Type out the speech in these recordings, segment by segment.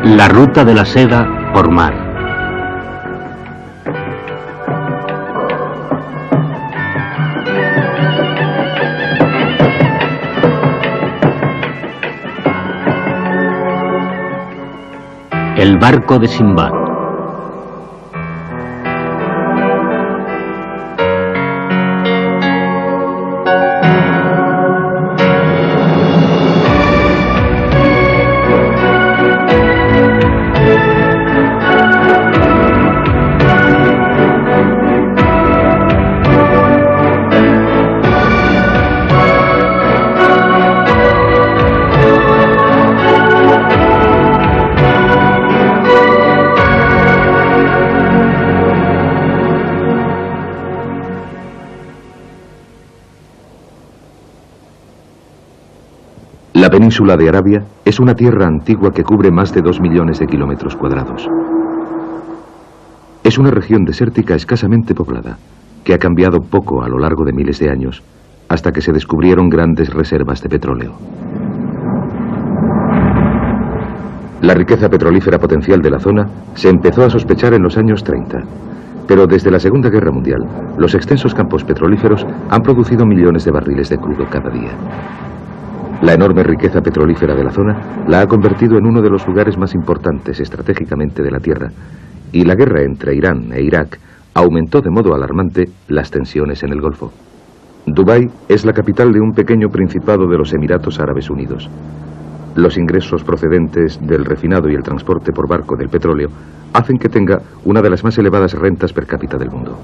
La ruta de la seda por mar. El barco de Sinbad. La península de Arabia es una tierra antigua que cubre más de 2 millones de kilómetros cuadrados. Es una región desértica escasamente poblada, que ha cambiado poco a lo largo de miles de años, hasta que se descubrieron grandes reservas de petróleo. La riqueza petrolífera potencial de la zona se empezó a sospechar en los años 30, pero desde la Segunda Guerra Mundial, los extensos campos petrolíferos han producido millones de barriles de crudo cada día. La enorme riqueza petrolífera de la zona la ha convertido en uno de los lugares más importantes estratégicamente de la Tierra, y la guerra entre Irán e Irak aumentó de modo alarmante las tensiones en el Golfo. Dubái es la capital de un pequeño principado de los Emiratos Árabes Unidos. Los ingresos procedentes del refinado y el transporte por barco del petróleo hacen que tenga una de las más elevadas rentas per cápita del mundo.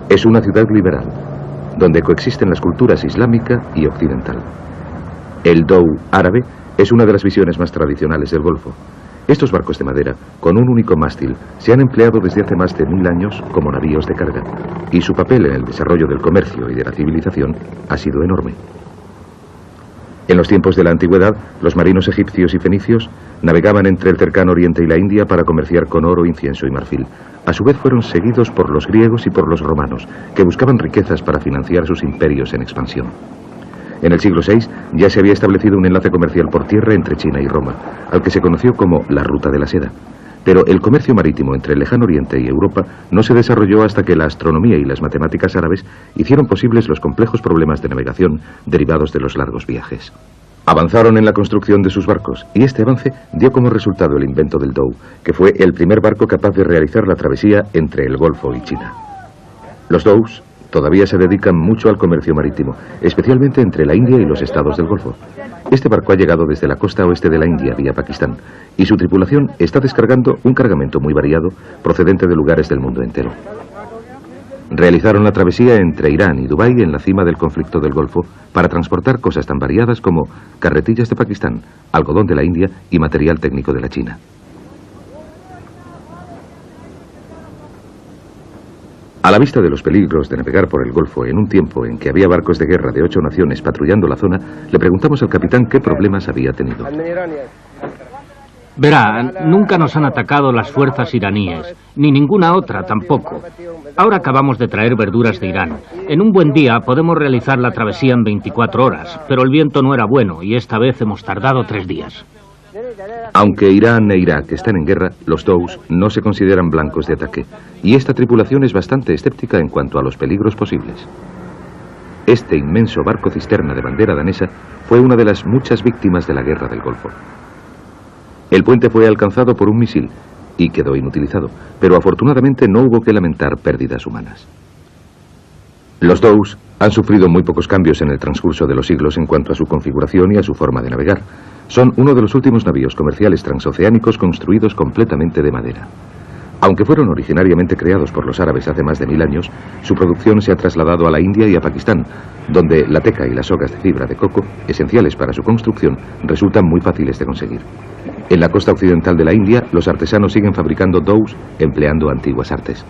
Es una ciudad liberal, donde coexisten las culturas islámica y occidental. El dhow árabe es una de las visiones más tradicionales del Golfo. Estos barcos de madera, con un único mástil, se han empleado desde hace más de 1000 años como navíos de carga, y su papel en el desarrollo del comercio y de la civilización ha sido enorme. En los tiempos de la antigüedad, los marinos egipcios y fenicios navegaban entre el cercano Oriente y la India para comerciar con oro, incienso y marfil. A su vez fueron seguidos por los griegos y por los romanos, que buscaban riquezas para financiar sus imperios en expansión. En el siglo VI ya se había establecido un enlace comercial por tierra entre China y Roma, al que se conoció como la Ruta de la Seda. Pero el comercio marítimo entre el lejano Oriente y Europa no se desarrolló hasta que la astronomía y las matemáticas árabes hicieron posibles los complejos problemas de navegación derivados de los largos viajes. Avanzaron en la construcción de sus barcos, y este avance dio como resultado el invento del dhow, que fue el primer barco capaz de realizar la travesía entre el Golfo y China. Los dhows todavía se dedican mucho al comercio marítimo, especialmente entre la India y los estados del Golfo. Este barco ha llegado desde la costa oeste de la India vía Pakistán, y su tripulación está descargando un cargamento muy variado procedente de lugares del mundo entero. Realizaron la travesía entre Irán y Dubái en la cima del conflicto del Golfo para transportar cosas tan variadas como carretillas de Pakistán, algodón de la India y material técnico de la China. A la vista de los peligros de navegar por el Golfo en un tiempo en que había barcos de guerra de 8 naciones patrullando la zona, le preguntamos al capitán qué problemas había tenido. Verá, nunca nos han atacado las fuerzas iraníes, ni ninguna otra tampoco. Ahora acabamos de traer verduras de Irán. En un buen día podemos realizar la travesía en 24 horas, pero el viento no era bueno y esta vez hemos tardado 3 días. Aunque Irán e Irak están en guerra, los dhows no se consideran blancos de ataque, y esta tripulación es bastante escéptica en cuanto a los peligros posibles. Este inmenso barco cisterna de bandera danesa fue una de las muchas víctimas de la guerra del Golfo. El puente fue alcanzado por un misil y quedó inutilizado, pero afortunadamente no hubo que lamentar pérdidas humanas. Los dhows han sufrido muy pocos cambios en el transcurso de los siglos en cuanto a su configuración y a su forma de navegar. Son uno de los últimos navíos comerciales transoceánicos construidos completamente de madera. Aunque fueron originariamente creados por los árabes hace más de 1000 años, su producción se ha trasladado a la India y a Pakistán, donde la teca y las sogas de fibra de coco, esenciales para su construcción, resultan muy fáciles de conseguir. En la costa occidental de la India, los artesanos siguen fabricando dhows empleando antiguas artes.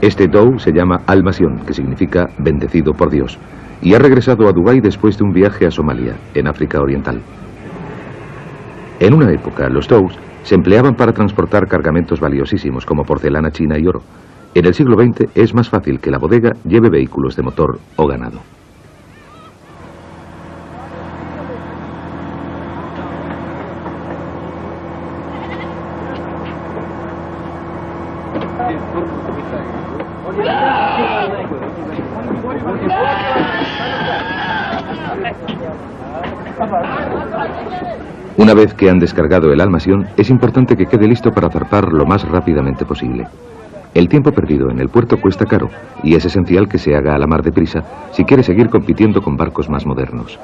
Este dhow se llama Al-Masion, que significa bendecido por Dios, y ha regresado a Dubái después de un viaje a Somalia, en África Oriental. En una época, los dhows se empleaban para transportar cargamentos valiosísimos como porcelana china y oro. En el siglo XX es más fácil que la bodega lleve vehículos de motor o ganado. Una vez que han descargado el Almasión, es importante que quede listo para zarpar lo más rápidamente posible. El tiempo perdido en el puerto cuesta caro y es esencial que se haga a la mar deprisa si quiere seguir compitiendo con barcos más modernos.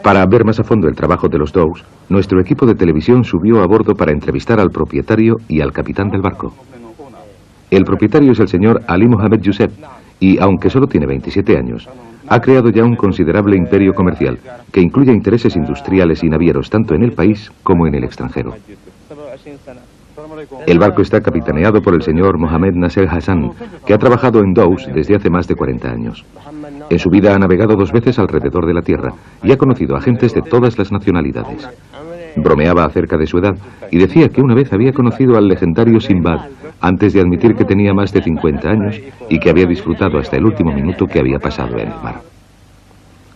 Para ver más a fondo el trabajo de los Dows, nuestro equipo de televisión subió a bordo para entrevistar al propietario y al capitán del barco. El propietario es el señor Ali Mohamed Youssef y, aunque solo tiene 27 años, ha creado ya un considerable imperio comercial que incluye intereses industriales y navieros tanto en el país como en el extranjero. El barco está capitaneado por el señor Mohamed Nasser Hassan, que ha trabajado en Dows desde hace más de 40 años. En su vida ha navegado 2 veces alrededor de la Tierra y ha conocido a gentes de todas las nacionalidades. Bromeaba acerca de su edad y decía que una vez había conocido al legendario Sinbad antes de admitir que tenía más de 50 años y que había disfrutado hasta el último minuto que había pasado en el mar.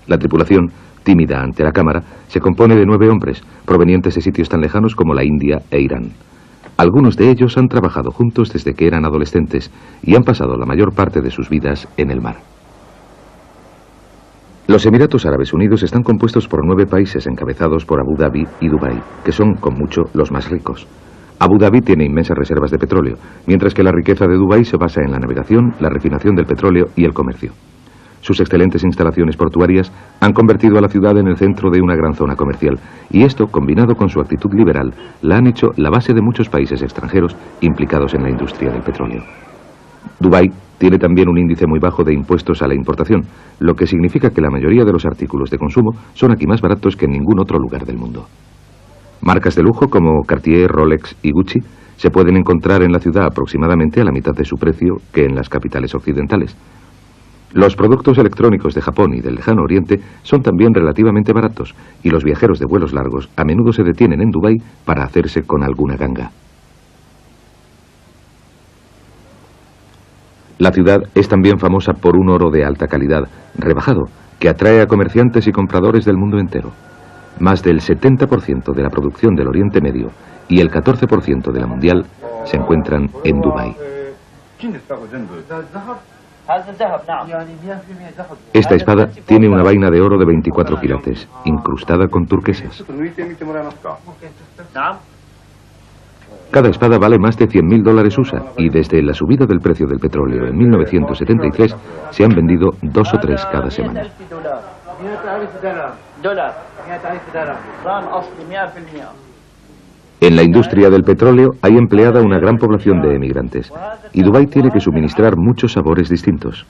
La tripulación, tímida ante la cámara, se compone de 9 hombres, provenientes de sitios tan lejanos como la India e Irán. Algunos de ellos han trabajado juntos desde que eran adolescentes y han pasado la mayor parte de sus vidas en el mar. Los Emiratos Árabes Unidos están compuestos por 9 países encabezados por Abu Dhabi y Dubái, que son, con mucho, los más ricos. Abu Dhabi tiene inmensas reservas de petróleo, mientras que la riqueza de Dubái se basa en la navegación, la refinación del petróleo y el comercio. Sus excelentes instalaciones portuarias han convertido a la ciudad en el centro de una gran zona comercial, y esto, combinado con su actitud liberal, la han hecho la base de muchos países extranjeros implicados en la industria del petróleo. Dubái tiene también un índice muy bajo de impuestos a la importación, lo que significa que la mayoría de los artículos de consumo son aquí más baratos que en ningún otro lugar del mundo. Marcas de lujo como Cartier, Rolex y Gucci se pueden encontrar en la ciudad aproximadamente a la mitad de su precio que en las capitales occidentales. Los productos electrónicos de Japón y del Lejano Oriente son también relativamente baratos y los viajeros de vuelos largos a menudo se detienen en Dubái para hacerse con alguna ganga. La ciudad es también famosa por un oro de alta calidad, rebajado, que atrae a comerciantes y compradores del mundo entero. Más del 70% de la producción del Oriente Medio y el 14% de la mundial se encuentran en Dubái. Esta espada tiene una vaina de oro de 24 quilates, incrustada con turquesas. Cada espada vale más de $100.000 USA y desde la subida del precio del petróleo en 1973 se han vendido 2 o 3 cada semana. En la industria del petróleo hay empleada una gran población de emigrantes y Dubái tiene que suministrar muchos sabores distintos.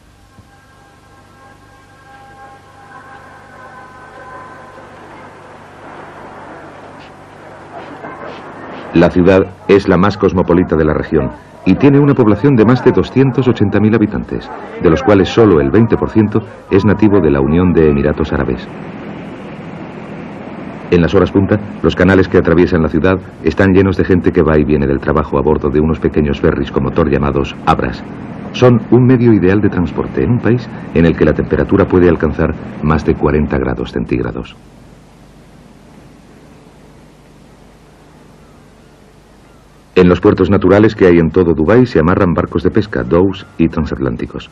La ciudad es la más cosmopolita de la región y tiene una población de más de 280.000 habitantes, de los cuales solo el 20% es nativo de la Unión de Emiratos Árabes. En las horas punta, los canales que atraviesan la ciudad están llenos de gente que va y viene del trabajo a bordo de unos pequeños ferries con motor llamados Abras. Son un medio ideal de transporte en un país en el que la temperatura puede alcanzar más de 40 grados centígrados. En los puertos naturales que hay en todo Dubái se amarran barcos de pesca, Dows y transatlánticos.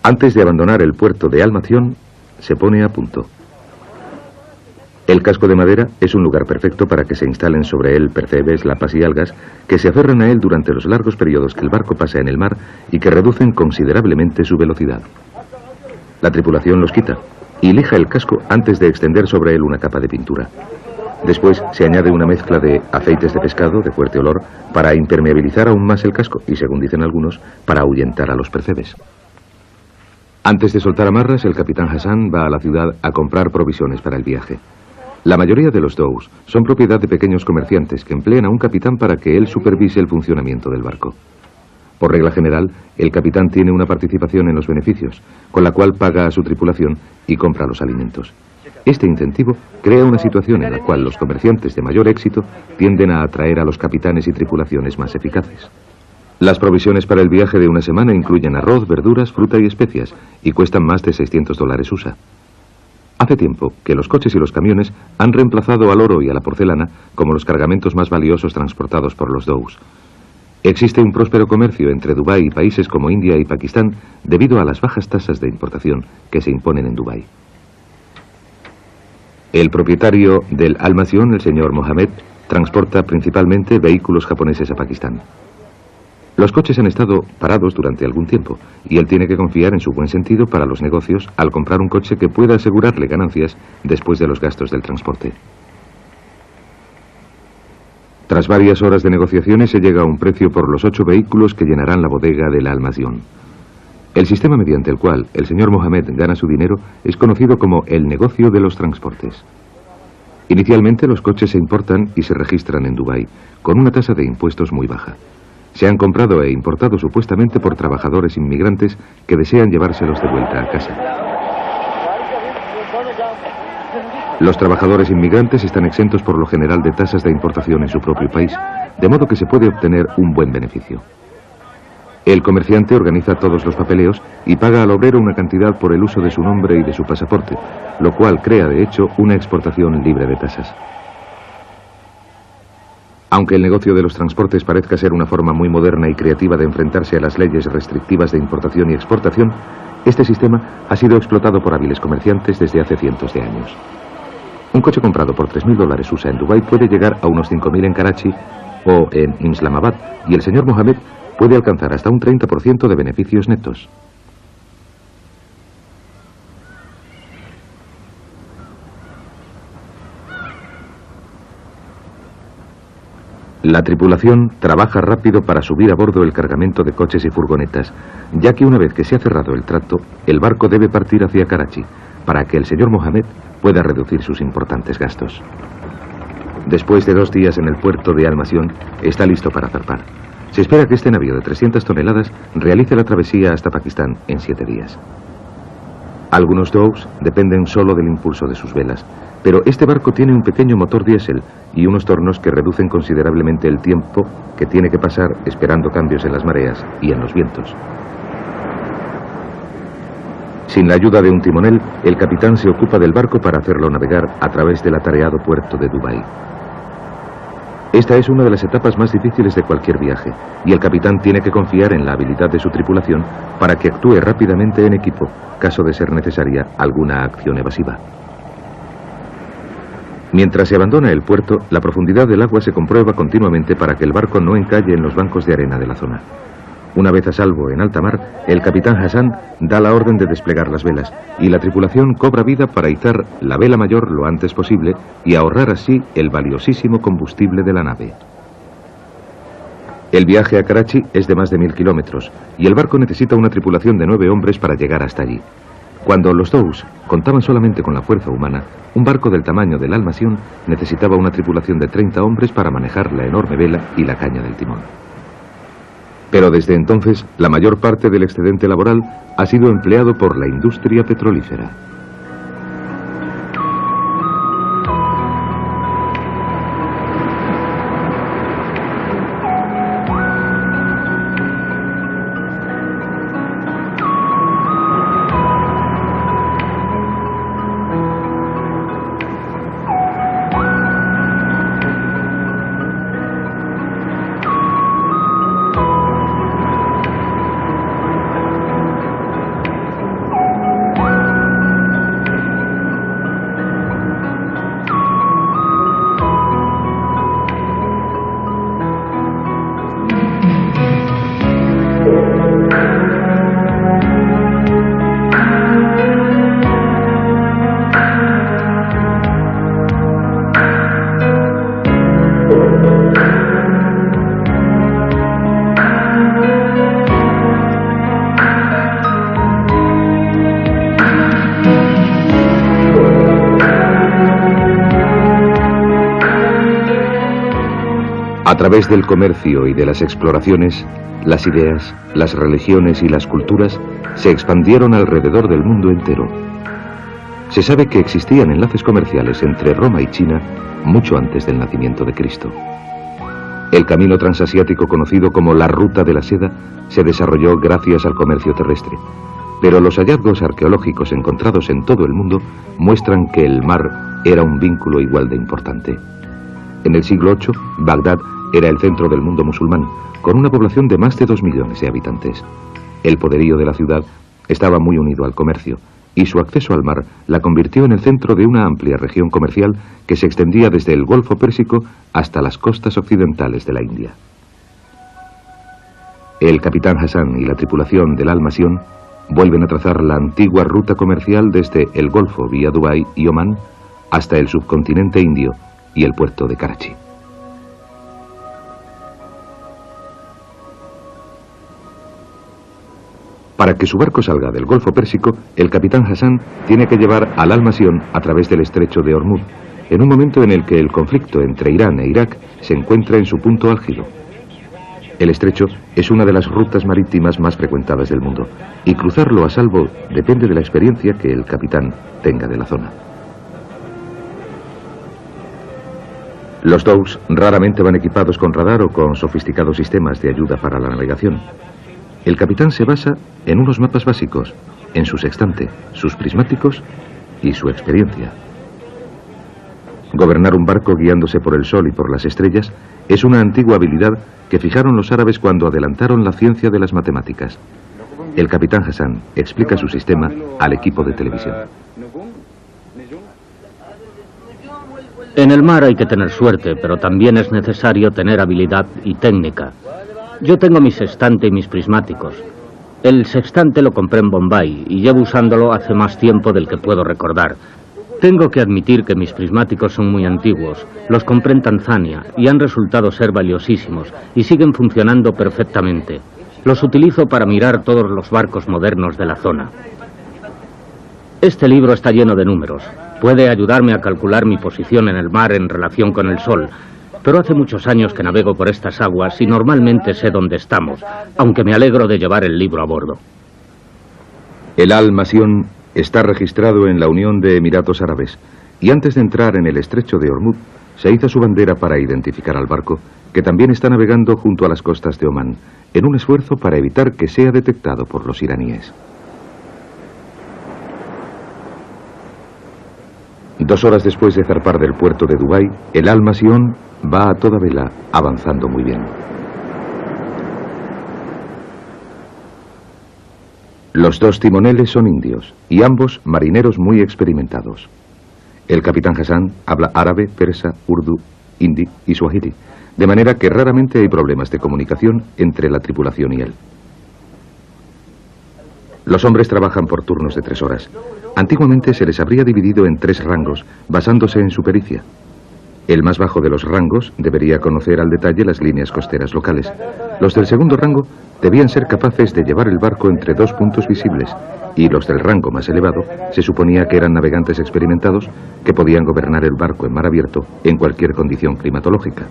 Antes de abandonar el puerto de Almatión, se pone a punto. El casco de madera es un lugar perfecto para que se instalen sobre él percebes, lapas y algas que se aferran a él durante los largos periodos que el barco pasa en el mar y que reducen considerablemente su velocidad. La tripulación los quita y lija el casco antes de extender sobre él una capa de pintura. Después se añade una mezcla de aceites de pescado de fuerte olor para impermeabilizar aún más el casco y, según dicen algunos, para ahuyentar a los percebes. Antes de soltar amarras, el capitán Hassan va a la ciudad a comprar provisiones para el viaje. La mayoría de los Dows son propiedad de pequeños comerciantes que emplean a un capitán para que él supervise el funcionamiento del barco. Por regla general, el capitán tiene una participación en los beneficios, con la cual paga a su tripulación y compra los alimentos. Este incentivo crea una situación en la cual los comerciantes de mayor éxito tienden a atraer a los capitanes y tripulaciones más eficaces. Las provisiones para el viaje de una semana incluyen arroz, verduras, fruta y especias y cuestan más de $600 USA. Hace tiempo que los coches y los camiones han reemplazado al oro y a la porcelana como los cargamentos más valiosos transportados por los Dows. Existe un próspero comercio entre Dubái y países como India y Pakistán debido a las bajas tasas de importación que se imponen en Dubái. El propietario del Al-Masion, el señor Mohammed, transporta principalmente vehículos japoneses a Pakistán. Los coches han estado parados durante algún tiempo y él tiene que confiar en su buen sentido para los negocios al comprar un coche que pueda asegurarle ganancias después de los gastos del transporte. Tras varias horas de negociaciones se llega a un precio por los 8 vehículos que llenarán la bodega del Al-Masion. El sistema mediante el cual el señor Mohammed gana su dinero es conocido como el negocio de los transportes. Inicialmente los coches se importan y se registran en Dubái, con una tasa de impuestos muy baja. Se han comprado e importado supuestamente por trabajadores inmigrantes que desean llevárselos de vuelta a casa. Los trabajadores inmigrantes están exentos por lo general de tasas de importación en su propio país, de modo que se puede obtener un buen beneficio. El comerciante organiza todos los papeleos y paga al obrero una cantidad por el uso de su nombre y de su pasaporte, lo cual crea de hecho una exportación libre de tasas. Aunque el negocio de los transportes parezca ser una forma muy moderna y creativa de enfrentarse a las leyes restrictivas de importación y exportación, este sistema ha sido explotado por hábiles comerciantes desde hace cientos de años. Un coche comprado por $3.000 USA en Dubái puede llegar a unos 5.000 en Karachi o en Islamabad, y el señor Mohammed puede alcanzar hasta un 30% de beneficios netos. La tripulación trabaja rápido para subir a bordo el cargamento de coches y furgonetas, ya que una vez que se ha cerrado el trato, el barco debe partir hacia Karachi, para que el señor Mohammed pueda reducir sus importantes gastos. Después de 2 días en el puerto de Al-Masion, está listo para zarpar. Se espera que este navío de 300 toneladas realice la travesía hasta Pakistán en 7 días. Algunos dows dependen solo del impulso de sus velas, pero este barco tiene un pequeño motor diésel y unos tornos que reducen considerablemente el tiempo que tiene que pasar esperando cambios en las mareas y en los vientos. Sin la ayuda de un timonel, el capitán se ocupa del barco para hacerlo navegar a través del atareado puerto de Dubái. Esta es una de las etapas más difíciles de cualquier viaje, y el capitán tiene que confiar en la habilidad de su tripulación para que actúe rápidamente en equipo, caso de ser necesaria alguna acción evasiva. Mientras se abandona el puerto, la profundidad del agua se comprueba continuamente para que el barco no encalle en los bancos de arena de la zona. Una vez a salvo en alta mar, el capitán Hassan da la orden de desplegar las velas y la tripulación cobra vida para izar la vela mayor lo antes posible y ahorrar así el valiosísimo combustible de la nave. El viaje a Karachi es de más de 1000 kilómetros y el barco necesita una tripulación de 9 hombres para llegar hasta allí. Cuando los dows contaban solamente con la fuerza humana, un barco del tamaño del Al-Masion necesitaba una tripulación de 30 hombres para manejar la enorme vela y la caña del timón. Pero desde entonces, la mayor parte del excedente laboral ha sido empleado por la industria petrolífera. A través del comercio y de las exploraciones, las ideas, las religiones y las culturas se expandieron alrededor del mundo entero. Se sabe que existían enlaces comerciales entre Roma y China mucho antes del nacimiento de Cristo. El camino transasiático conocido como la Ruta de la Seda se desarrolló gracias al comercio terrestre, pero los hallazgos arqueológicos encontrados en todo el mundo muestran que el mar era un vínculo igual de importante. En el siglo VIII, Bagdad era el centro del mundo musulmán, con una población de más de 2 millones de habitantes. El poderío de la ciudad estaba muy unido al comercio, y su acceso al mar la convirtió en el centro de una amplia región comercial que se extendía desde el Golfo Pérsico hasta las costas occidentales de la India. El capitán Hassan y la tripulación del Al-Masión vuelven a trazar la antigua ruta comercial desde el Golfo vía Dubái y Omán hasta el subcontinente indio y el puerto de Karachi. Para que su barco salga del Golfo Pérsico, el capitán Hassan tiene que llevar al Al-Masión a través del estrecho de Hormuz, en un momento en el que el conflicto entre Irán e Irak se encuentra en su punto álgido. El estrecho es una de las rutas marítimas más frecuentadas del mundo, y cruzarlo a salvo depende de la experiencia que el capitán tenga de la zona. Los dhows raramente van equipados con radar o con sofisticados sistemas de ayuda para la navegación. El capitán se basa en unos mapas básicos, en su sextante, sus prismáticos y su experiencia. Gobernar un barco guiándose por el sol y por las estrellas es una antigua habilidad que fijaron los árabes cuando adelantaron la ciencia de las matemáticas. El capitán Hassan explica su sistema al equipo de televisión. En el mar hay que tener suerte, pero también es necesario tener habilidad y técnica. Yo tengo mi sextante y mis prismáticos. El sextante lo compré en Bombay y llevo usándolo hace más tiempo del que puedo recordar. Tengo que admitir que mis prismáticos son muy antiguos. Los compré en Tanzania y han resultado ser valiosísimos y siguen funcionando perfectamente. Los utilizo para mirar todos los barcos modernos de la zona. Este libro está lleno de números. Puede ayudarme a calcular mi posición en el mar en relación con el sol. Pero hace muchos años que navego por estas aguas y normalmente sé dónde estamos, aunque me alegro de llevar el libro a bordo. El Al-Masión está registrado en la Unión de Emiratos Árabes y antes de entrar en el estrecho de Hormuz se iza su bandera para identificar al barco, que también está navegando junto a las costas de Omán, en un esfuerzo para evitar que sea detectado por los iraníes. 2 horas después de zarpar del puerto de Dubái, el Al-Masión va a toda vela, avanzando muy bien. Los 2 timoneles son indios, y ambos marineros muy experimentados. El capitán Hassan habla árabe, persa, urdu, hindi y suajili, de manera que raramente hay problemas de comunicación entre la tripulación y él. Los hombres trabajan por turnos de 3 horas. Antiguamente se les habría dividido en 3 rangos, basándose en su pericia. El más bajo de los rangos debería conocer al detalle las líneas costeras locales. Los del segundo rango debían ser capaces de llevar el barco entre 2 puntos visibles, y los del rango más elevado se suponía que eran navegantes experimentados que podían gobernar el barco en mar abierto en cualquier condición climatológica.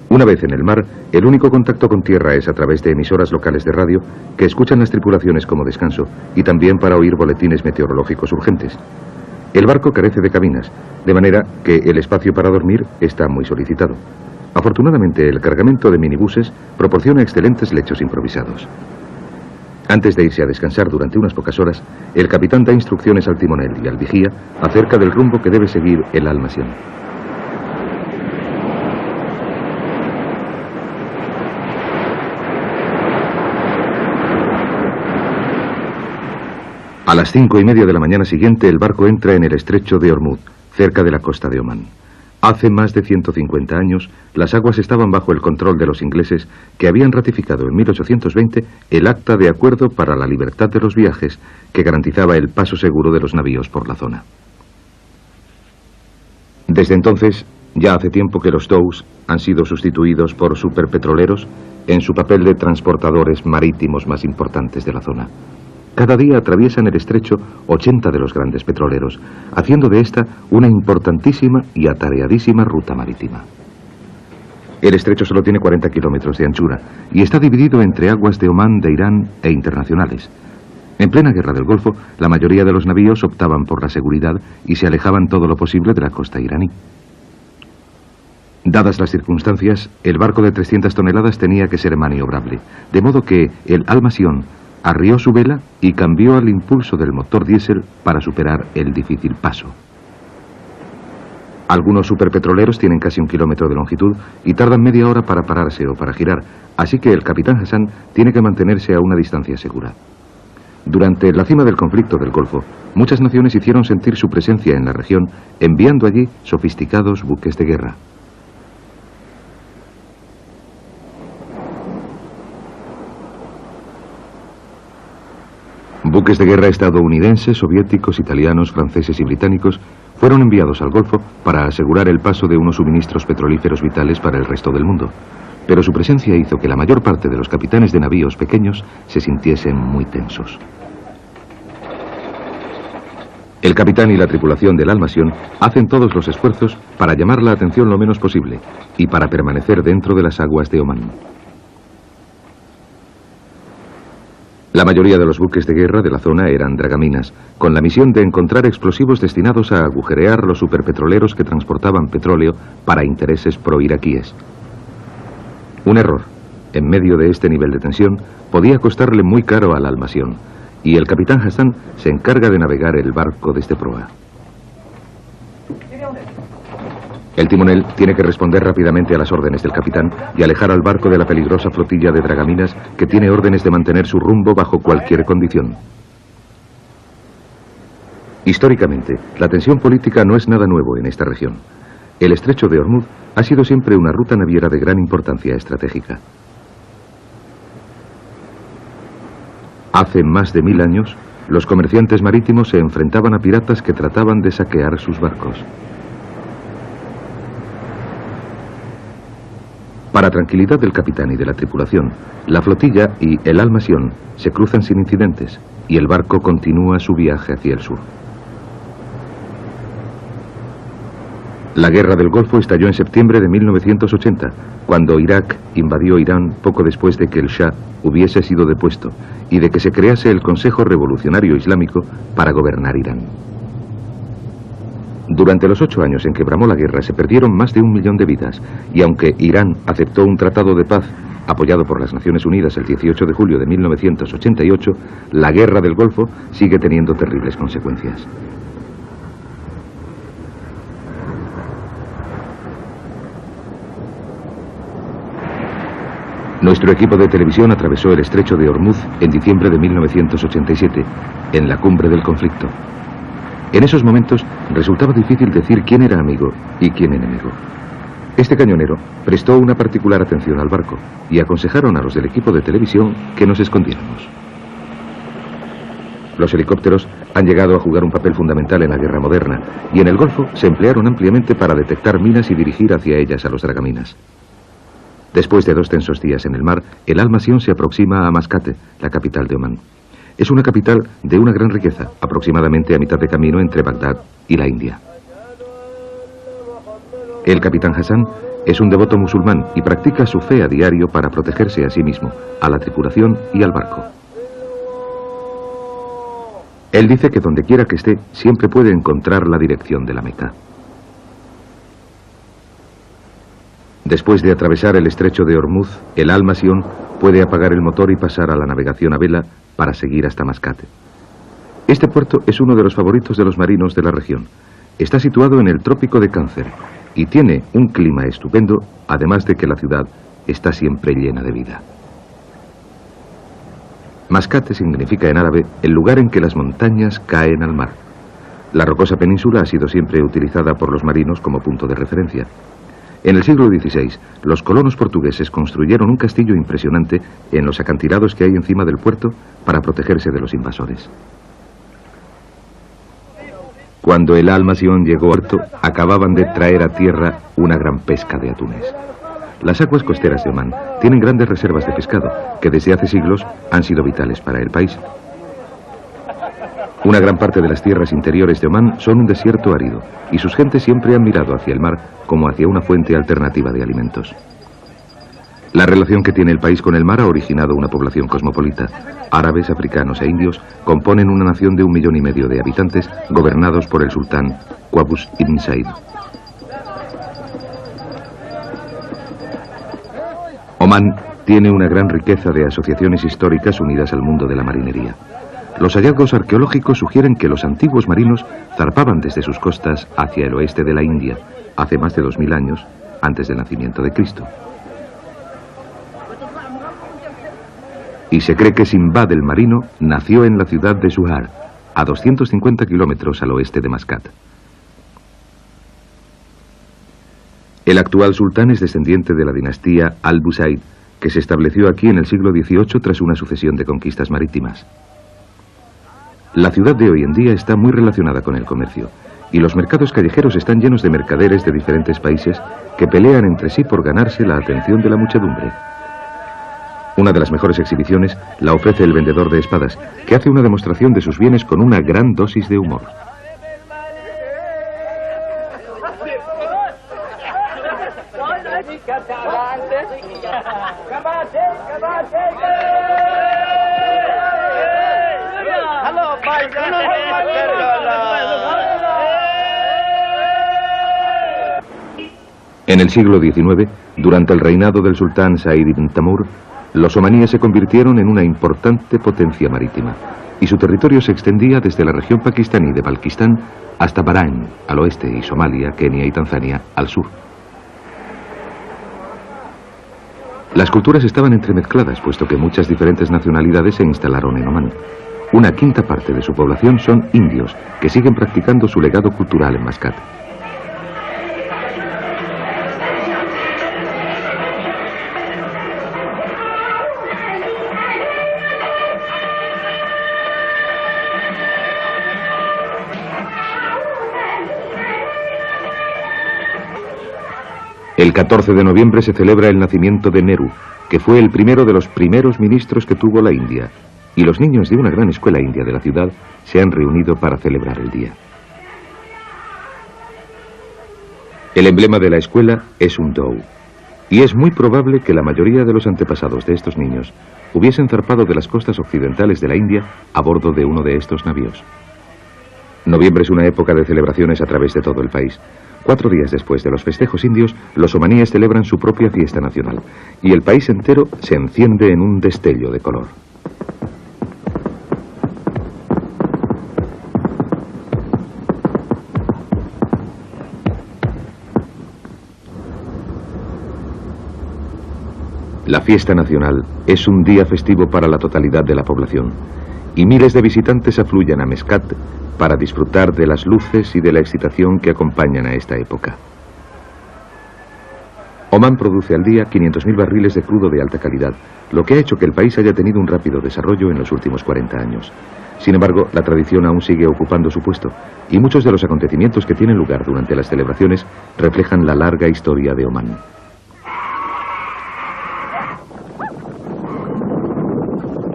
Una vez en el mar, el único contacto con tierra es a través de emisoras locales de radio que escuchan las tripulaciones como descanso y también para oír boletines meteorológicos urgentes. El barco carece de cabinas, de manera que el espacio para dormir está muy solicitado. Afortunadamente, el cargamento de minibuses proporciona excelentes lechos improvisados. Antes de irse a descansar durante unas pocas horas, el capitán da instrucciones al timonel y al vigía acerca del rumbo que debe seguir el Al-Masión. A las 5:30 de la mañana siguiente, el barco entra en el estrecho de Hormuz, cerca de la costa de Omán. Hace más de 150 años, las aguas estaban bajo el control de los ingleses, que habían ratificado en 1820 el Acta de Acuerdo para la Libertad de los Viajes, que garantizaba el paso seguro de los navíos por la zona. Desde entonces, ya hace tiempo que los dhows han sido sustituidos por superpetroleros en su papel de transportadores marítimos más importantes de la zona. Cada día atraviesan el estrecho 80 de los grandes petroleros, haciendo de esta una importantísima y atareadísima ruta marítima. El estrecho solo tiene 40 kilómetros de anchura y está dividido entre aguas de Omán, de Irán e internacionales. En plena guerra del Golfo, la mayoría de los navíos optaban por la seguridad y se alejaban todo lo posible de la costa iraní. Dadas las circunstancias, el barco de 300 toneladas tenía que ser maniobrable, de modo que el Al-Masión arrió su vela y cambió al impulso del motor diésel para superar el difícil paso. Algunos superpetroleros tienen casi 1 kilómetro de longitud y tardan media hora para pararse o para girar, así que el capitán Hassan tiene que mantenerse a una distancia segura. Durante la cima del conflicto del Golfo, muchas naciones hicieron sentir su presencia en la región, enviando allí sofisticados buques de guerra. Buques de guerra estadounidenses, soviéticos, italianos, franceses y británicos fueron enviados al Golfo para asegurar el paso de unos suministros petrolíferos vitales para el resto del mundo. Pero su presencia hizo que la mayor parte de los capitanes de navíos pequeños se sintiesen muy tensos. El capitán y la tripulación del Almasión hacen todos los esfuerzos para llamar la atención lo menos posible y para permanecer dentro de las aguas de Omán. La mayoría de los buques de guerra de la zona eran dragaminas, con la misión de encontrar explosivos destinados a agujerear los superpetroleros que transportaban petróleo para intereses pro-iraquíes. Un error, en medio de este nivel de tensión, podía costarle muy caro al Almasión, y el capitán Hassan se encarga de navegar el barco desde proa. El timonel tiene que responder rápidamente a las órdenes del capitán y alejar al barco de la peligrosa flotilla de dragaminas que tiene órdenes de mantener su rumbo bajo cualquier condición. Históricamente, la tensión política no es nada nuevo en esta región. El estrecho de Ormuz ha sido siempre una ruta naviera de gran importancia estratégica. Hace más de 1000 años, los comerciantes marítimos se enfrentaban a piratas que trataban de saquear sus barcos. Para tranquilidad del capitán y de la tripulación, la flotilla y el Almasión se cruzan sin incidentes y el barco continúa su viaje hacia el sur. La guerra del Golfo estalló en septiembre de 1980, cuando Irak invadió Irán poco después de que el Shah hubiese sido depuesto y de que se crease el Consejo Revolucionario Islámico para gobernar Irán. Durante los 8 años en que bramó la guerra se perdieron más de 1 millón de vidas, y aunque Irán aceptó un tratado de paz apoyado por las Naciones Unidas el 18 de julio de 1988, la guerra del Golfo sigue teniendo terribles consecuencias. Nuestro equipo de televisión atravesó el estrecho de Ormuz en diciembre de 1987, en la cumbre del conflicto. En esos momentos resultaba difícil decir quién era amigo y quién enemigo. Este cañonero prestó una particular atención al barco y aconsejaron a los del equipo de televisión que nos escondiéramos. Los helicópteros han llegado a jugar un papel fundamental en la guerra moderna y en el Golfo se emplearon ampliamente para detectar minas y dirigir hacia ellas a los dragaminas. Después de 2 tensos días en el mar, el Almasión se aproxima a Mascate, la capital de Omán. Es una capital de una gran riqueza, aproximadamente a mitad de camino entre Bagdad y la India. El capitán Hassan es un devoto musulmán y practica su fe a diario para protegerse a sí mismo, a la tripulación y al barco. Él dice que donde quiera que esté, siempre puede encontrar la dirección de la Meca. Después de atravesar el estrecho de Ormuz, el Almasión puede apagar el motor y pasar a la navegación a vela para seguir hasta Mascate. Este puerto es uno de los favoritos de los marinos de la región. Está situado en el trópico de Cáncer y tiene un clima estupendo, además de que la ciudad está siempre llena de vida. Mascate significa en árabe el lugar en que las montañas caen al mar. La rocosa península ha sido siempre utilizada por los marinos como punto de referencia. En el siglo XVI, los colonos portugueses construyeron un castillo impresionante en los acantilados que hay encima del puerto para protegerse de los invasores. Cuando el Almasión llegó al puerto, acababan de traer a tierra una gran pesca de atunes. Las aguas costeras de Omán tienen grandes reservas de pescado, que desde hace siglos han sido vitales para el país. Una gran parte de las tierras interiores de Omán son un desierto árido, y sus gentes siempre han mirado hacia el mar como hacia una fuente alternativa de alimentos. La relación que tiene el país con el mar ha originado una población cosmopolita. Árabes, africanos e indios componen una nación de 1,5 millones de habitantes, gobernados por el sultán Qaboos ibn Said. Omán tiene una gran riqueza de asociaciones históricas unidas al mundo de la marinería. Los hallazgos arqueológicos sugieren que los antiguos marinos zarpaban desde sus costas hacia el oeste de la India, hace más de 2000 años, antes del nacimiento de Cristo. Y se cree que Sinbad el marino nació en la ciudad de Suhar, a 250 kilómetros al oeste de Mascat. El actual sultán es descendiente de la dinastía Al-Busaid, que se estableció aquí en el siglo XVIII tras una sucesión de conquistas marítimas. La ciudad de hoy en día está muy relacionada con el comercio, y los mercados callejeros están llenos de mercaderes de diferentes países que pelean entre sí por ganarse la atención de la muchedumbre. Una de las mejores exhibiciones la ofrece el vendedor de espadas, que hace una demostración de sus bienes con una gran dosis de humor. En el siglo XIX, durante el reinado del sultán Said ibn Tamur, los omaníes se convirtieron en una importante potencia marítima, y su territorio se extendía desde la región pakistaní de Balquistán hasta Bahrain, al oeste, y Somalia, Kenia y Tanzania, al sur. Las culturas estaban entremezcladas, puesto que muchas diferentes nacionalidades se instalaron en Omán. Una quinta parte de su población son indios, que siguen practicando su legado cultural en Mascat. El 14 de noviembre se celebra el nacimiento de Nehru, que fue el primero de los primeros ministros que tuvo la India, y los niños de una gran escuela india de la ciudad se han reunido para celebrar el día. El emblema de la escuela es un dhow, y es muy probable que la mayoría de los antepasados de estos niños hubiesen zarpado de las costas occidentales de la India a bordo de uno de estos navíos. Noviembre es una época de celebraciones a través de todo el país. 4 días después de los festejos indios, los omaníes celebran su propia fiesta nacional, y el país entero se enciende en un destello de color. La fiesta nacional es un día festivo para la totalidad de la población, y miles de visitantes afluyen a Mascat para disfrutar de las luces y de la excitación que acompañan a esta época. Omán produce al día 500.000 barriles de crudo de alta calidad, lo que ha hecho que el país haya tenido un rápido desarrollo en los últimos 40 años. Sin embargo, la tradición aún sigue ocupando su puesto, y muchos de los acontecimientos que tienen lugar durante las celebraciones reflejan la larga historia de Omán.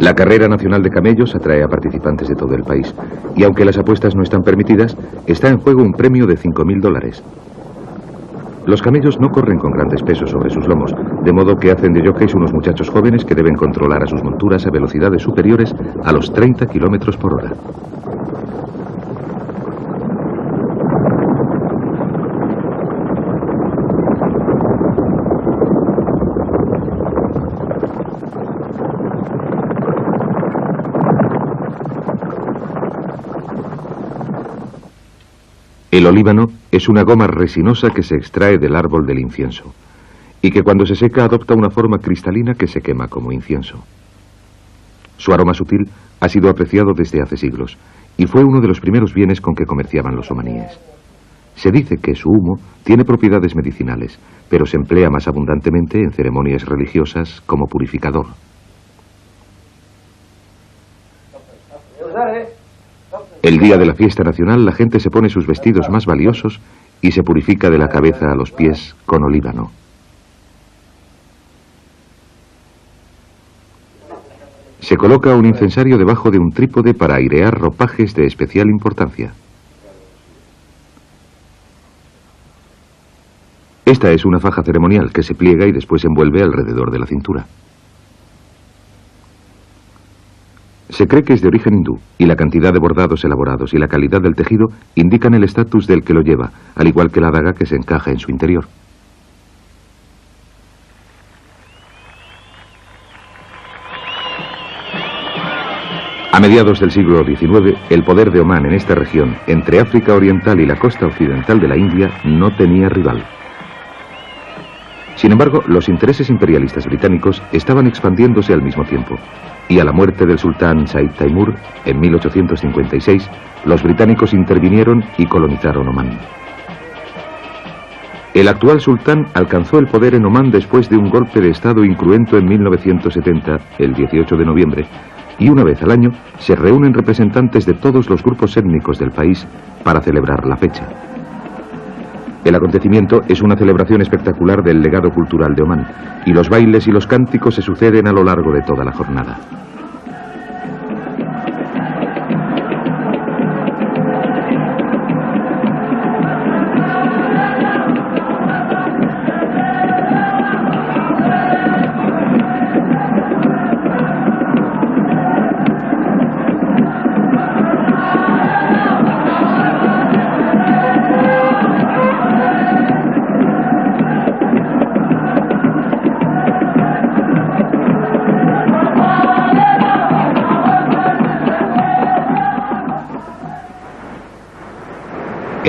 La carrera nacional de camellos atrae a participantes de todo el país, y aunque las apuestas no están permitidas, está en juego un premio de $5.000. Los camellos no corren con grandes pesos sobre sus lomos, de modo que hacen de jockeys unos muchachos jóvenes que deben controlar a sus monturas a velocidades superiores a los 30 kilómetros por hora. El olíbano es una goma resinosa que se extrae del árbol del incienso y que cuando se seca adopta una forma cristalina que se quema como incienso. Su aroma sutil ha sido apreciado desde hace siglos y fue uno de los primeros bienes con que comerciaban los omaníes. Se dice que su humo tiene propiedades medicinales, pero se emplea más abundantemente en ceremonias religiosas como purificador. El día de la fiesta nacional la gente se pone sus vestidos más valiosos y se purifica de la cabeza a los pies con olíbano. Se coloca un incensario debajo de un trípode para airear ropajes de especial importancia. Esta es una faja ceremonial que se pliega y después se envuelve alrededor de la cintura. Se cree que es de origen hindú, y la cantidad de bordados elaborados y la calidad del tejido indican el estatus del que lo lleva, al igual que la daga que se encaja en su interior. A mediados del siglo XIX, el poder de Omán en esta región, entre África Oriental y la costa occidental de la India, no tenía rival. Sin embargo, los intereses imperialistas británicos estaban expandiéndose al mismo tiempo, y a la muerte del sultán Said Taimur, en 1856, los británicos intervinieron y colonizaron Omán. El actual sultán alcanzó el poder en Omán después de un golpe de estado incruento en 1970, el 18 de noviembre, y una vez al año se reúnen representantes de todos los grupos étnicos del país para celebrar la fecha. El acontecimiento es una celebración espectacular del legado cultural de Omán, y los bailes y los cánticos se suceden a lo largo de toda la jornada.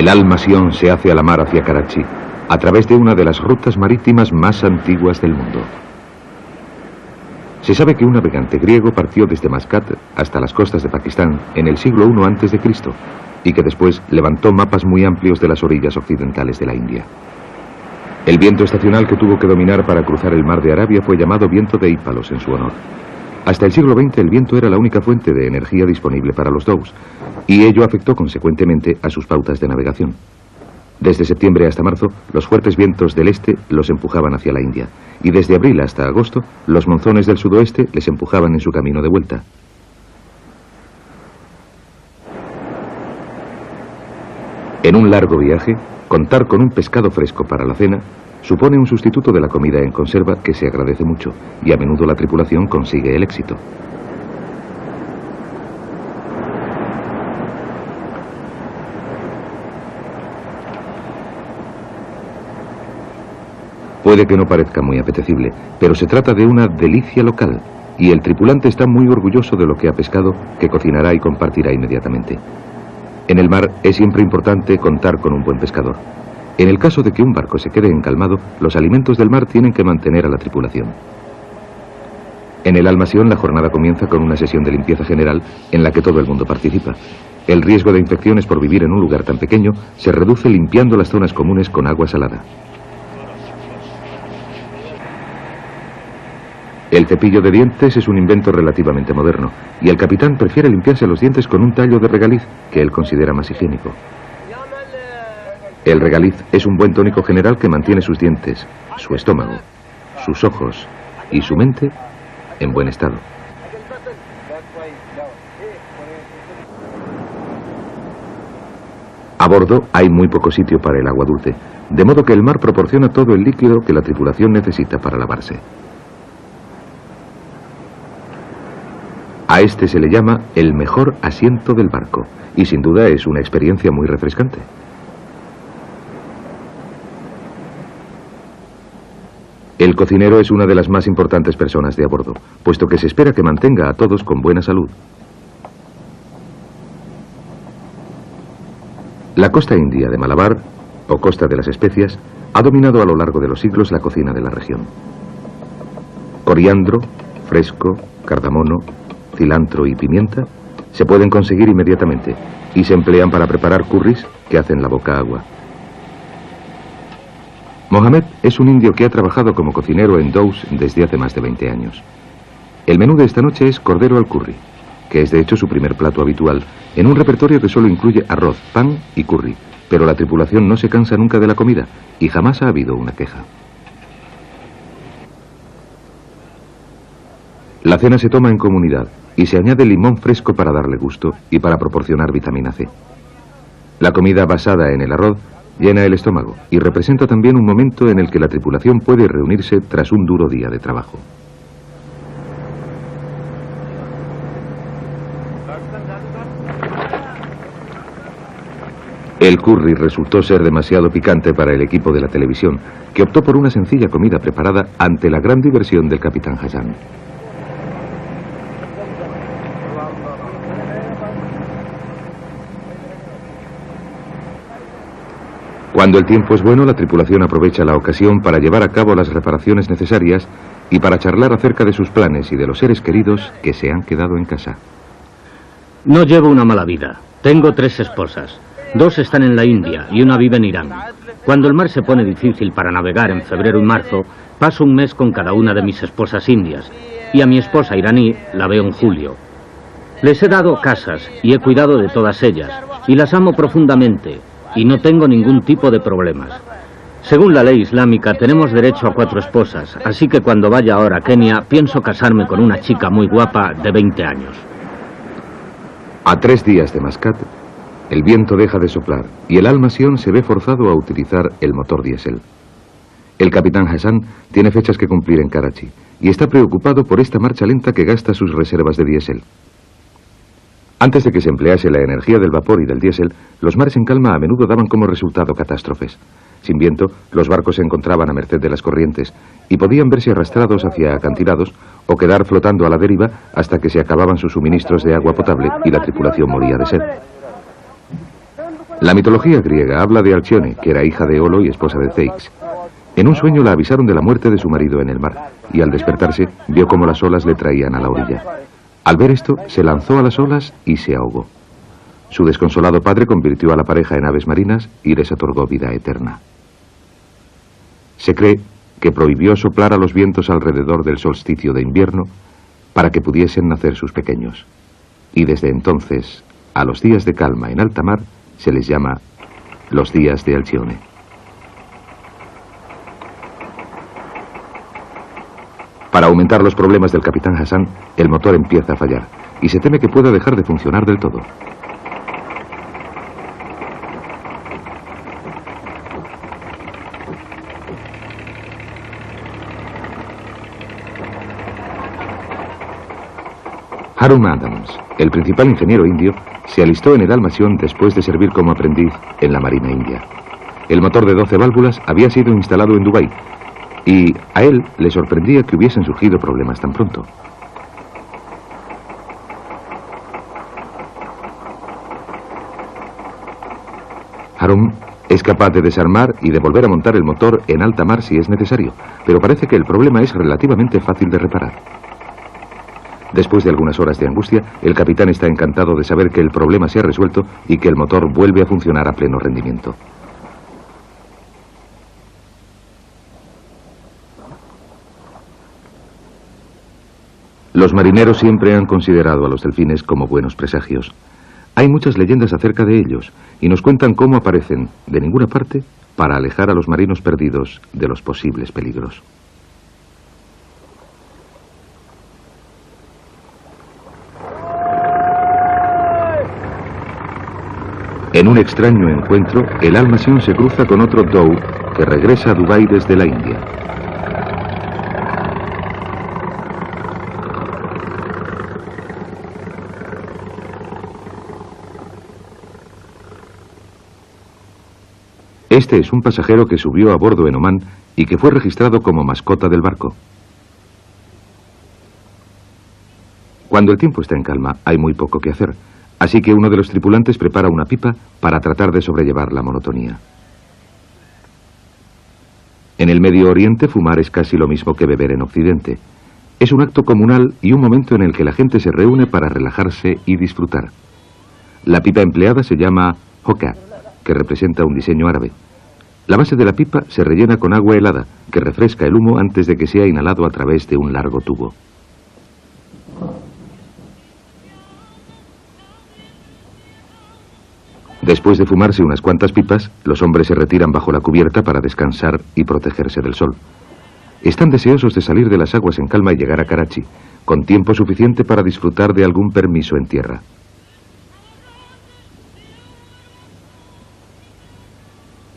El Al-Masión se hace a la mar hacia Karachi, a través de una de las rutas marítimas más antiguas del mundo. Se sabe que un navegante griego partió desde Mascat hasta las costas de Pakistán en el siglo I a.C. y que después levantó mapas muy amplios de las orillas occidentales de la India. El viento estacional que tuvo que dominar para cruzar el mar de Arabia fue llamado viento de Ípalos en su honor. Hasta el siglo XX el viento era la única fuente de energía disponible para los dhows, y ello afectó consecuentemente a sus pautas de navegación. Desde septiembre hasta marzo, los fuertes vientos del este los empujaban hacia la India, y desde abril hasta agosto, los monzones del sudoeste les empujaban en su camino de vuelta. En un largo viaje, contar con un pescado fresco para la cena supone un sustituto de la comida en conserva que se agradece mucho, y a menudo la tripulación consigue el éxito. Puede que no parezca muy apetecible, pero se trata de una delicia local, y el tripulante está muy orgulloso de lo que ha pescado, que cocinará y compartirá inmediatamente. En el mar es siempre importante contar con un buen pescador. En el caso de que un barco se quede encalmado, los alimentos del mar tienen que mantener a la tripulación. En el Al-Masión la jornada comienza con una sesión de limpieza general en la que todo el mundo participa. El riesgo de infecciones por vivir en un lugar tan pequeño se reduce limpiando las zonas comunes con agua salada. El cepillo de dientes es un invento relativamente moderno, y el capitán prefiere limpiarse los dientes con un tallo de regaliz, que él considera más higiénico. El regaliz es un buen tónico general que mantiene sus dientes, su estómago, sus ojos y su mente en buen estado. A bordo hay muy poco sitio para el agua dulce, de modo que el mar proporciona todo el líquido que la tripulación necesita para lavarse. A este se le llama el mejor asiento del barco, y sin duda es una experiencia muy refrescante. El cocinero es una de las más importantes personas de a bordo, puesto que se espera que mantenga a todos con buena salud. La costa india de Malabar, o costa de las especias, ha dominado a lo largo de los siglos la cocina de la región. Coriandro, fresco, cardamomo, cilantro y pimienta se pueden conseguir inmediatamente y se emplean para preparar curris que hacen la boca agua. Mohamed es un indio que ha trabajado como cocinero en dhows desde hace más de 20 años. El menú de esta noche es cordero al curry, que es de hecho su primer plato habitual, en un repertorio que solo incluye arroz, pan y curry, pero la tripulación no se cansa nunca de la comida y jamás ha habido una queja. La cena se toma en comunidad y se añade limón fresco para darle gusto y para proporcionar vitamina C. La comida basada en el arroz llena el estómago y representa también un momento en el que la tripulación puede reunirse tras un duro día de trabajo. El curry resultó ser demasiado picante para el equipo de la televisión, que optó por una sencilla comida preparada ante la gran diversión del capitán Hassan. Cuando el tiempo es bueno, la tripulación aprovecha la ocasión para llevar a cabo las reparaciones necesarias y para charlar acerca de sus planes y de los seres queridos que se han quedado en casa. No llevo una mala vida. Tengo 3 esposas. 2 están en la India y una vive en Irán. Cuando el mar se pone difícil para navegar en febrero y marzo, paso un mes con cada una de mis esposas indias, y a mi esposa iraní la veo en julio. Les he dado casas y he cuidado de todas ellas, y las amo profundamente, y no tengo ningún tipo de problemas. Según la ley islámica tenemos derecho a 4 esposas, así que cuando vaya ahora a Kenia pienso casarme con una chica muy guapa de 20 años. A 3 días de Mascat, el viento deja de soplar y el Al-Sion se ve forzado a utilizar el motor diésel. El capitán Hassan tiene fechas que cumplir en Karachi y está preocupado por esta marcha lenta que gasta sus reservas de diésel. Antes de que se emplease la energía del vapor y del diésel, los mares en calma a menudo daban como resultado catástrofes. Sin viento, los barcos se encontraban a merced de las corrientes y podían verse arrastrados hacia acantilados o quedar flotando a la deriva hasta que se acababan sus suministros de agua potable y la tripulación moría de sed. La mitología griega habla de Alcione, que era hija de Olo y esposa de Ceyx. En un sueño la avisaron de la muerte de su marido en el mar y al despertarse vio cómo las olas le traían a la orilla. Al ver esto, se lanzó a las olas y se ahogó. Su desconsolado padre convirtió a la pareja en aves marinas y les otorgó vida eterna. Se cree que prohibió soplar a los vientos alrededor del solsticio de invierno para que pudiesen nacer sus pequeños. Y desde entonces, a los días de calma en alta mar, se les llama los días de Alcione. Para aumentar los problemas del capitán Hassan, el motor empieza a fallar y se teme que pueda dejar de funcionar del todo. Harun Adams, el principal ingeniero indio, se alistó en el Al-Sion después de servir como aprendiz en la Marina India. El motor de 12 válvulas había sido instalado en Dubái y a él le sorprendía que hubiesen surgido problemas tan pronto. Harun es capaz de desarmar y de volver a montar el motor en alta mar si es necesario, pero parece que el problema es relativamente fácil de reparar. Después de algunas horas de angustia, el capitán está encantado de saber que el problema se ha resuelto y que el motor vuelve a funcionar a pleno rendimiento. Los marineros siempre han considerado a los delfines como buenos presagios. Hay muchas leyendas acerca de ellos y nos cuentan cómo aparecen de ninguna parte para alejar a los marinos perdidos de los posibles peligros. En un extraño encuentro, el Al-Sion se cruza con otro Dhow que regresa a Dubái desde la India. Este es un pasajero que subió a bordo en Omán y que fue registrado como mascota del barco. Cuando el tiempo está en calma, hay muy poco que hacer. Así que uno de los tripulantes prepara una pipa para tratar de sobrellevar la monotonía. En el Medio Oriente fumar es casi lo mismo que beber en Occidente. Es un acto comunal y un momento en el que la gente se reúne para relajarse y disfrutar. La pipa empleada se llama hookah, que representa un diseño árabe. La base de la pipa se rellena con agua helada, que refresca el humo antes de que sea inhalado a través de un largo tubo. Después de fumarse unas cuantas pipas, los hombres se retiran bajo la cubierta para descansar y protegerse del sol. Están deseosos de salir de las aguas en calma y llegar a Karachi, con tiempo suficiente para disfrutar de algún permiso en tierra.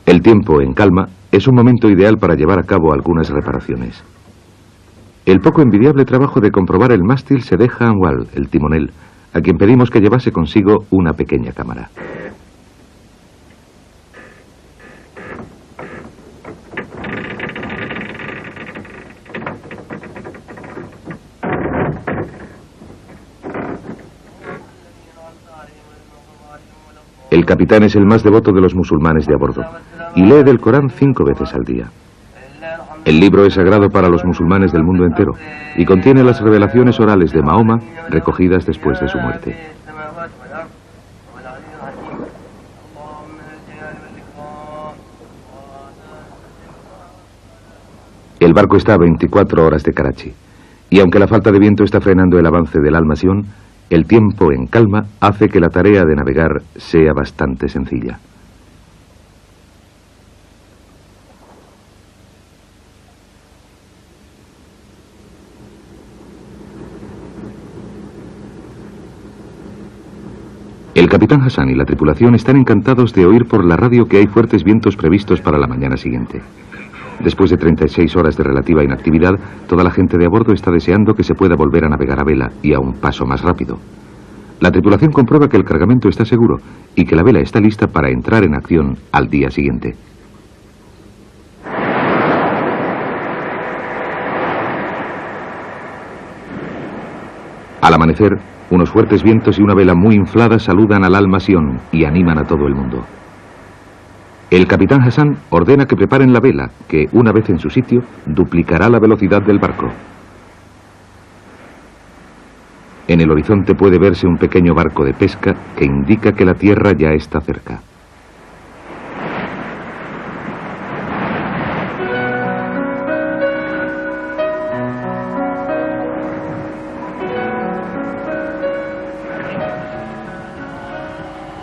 El tiempo en calma es un momento ideal para llevar a cabo algunas reparaciones. El poco envidiable trabajo de comprobar el mástil se deja a Anwal, el timonel, a quien pedimos que llevase consigo una pequeña cámara. El capitán es el más devoto de los musulmanes de a bordo y lee del Corán 5 veces al día. El libro es sagrado para los musulmanes del mundo entero y contiene las revelaciones orales de Mahoma recogidas después de su muerte. El barco está a 24 horas de Karachi y aunque la falta de viento está frenando el avance del Al-Masión, el tiempo en calma hace que la tarea de navegar sea bastante sencilla. El capitán Hassan y la tripulación están encantados de oír por la radio que hay fuertes vientos previstos para la mañana siguiente. Después de 36 horas de relativa inactividad, toda la gente de a bordo está deseando que se pueda volver a navegar a vela y a un paso más rápido. La tripulación comprueba que el cargamento está seguro y que la vela está lista para entrar en acción al día siguiente. Al amanecer, unos fuertes vientos y una vela muy inflada saludan al Al-Masión y animan a todo el mundo. El capitán Hassan ordena que preparen la vela, que, una vez en su sitio, duplicará la velocidad del barco. En el horizonte puede verse un pequeño barco de pesca que indica que la tierra ya está cerca.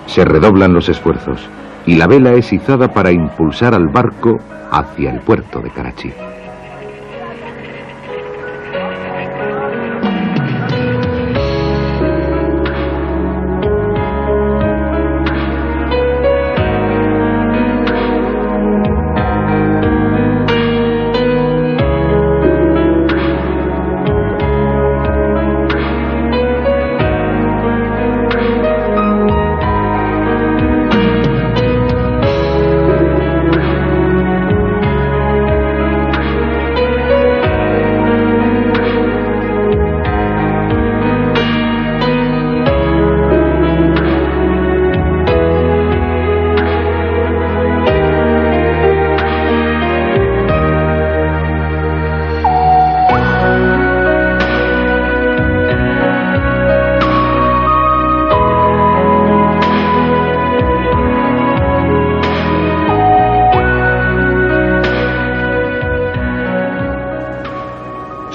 Se redoblan los esfuerzos y la vela es izada para impulsar al barco hacia el puerto de Karachi.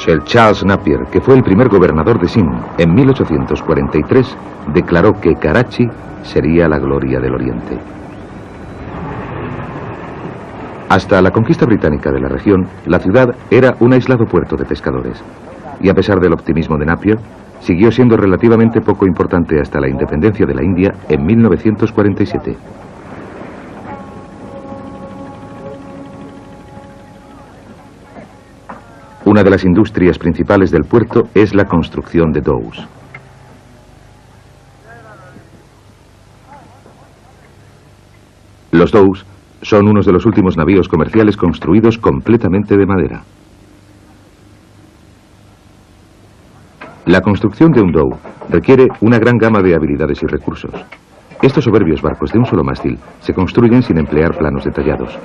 Sir Charles Napier, que fue el primer gobernador de Sindh en 1843, declaró que Karachi sería la gloria del Oriente. Hasta la conquista británica de la región, la ciudad era un aislado puerto de pescadores. Y a pesar del optimismo de Napier, siguió siendo relativamente poco importante hasta la independencia de la India en 1947. Una de las industrias principales del puerto es la construcción de dhows. Los dhows son unos de los últimos navíos comerciales construidos completamente de madera. La construcción de un dhow requiere una gran gama de habilidades y recursos. Estos soberbios barcos de un solo mástil se construyen sin emplear planos detallados.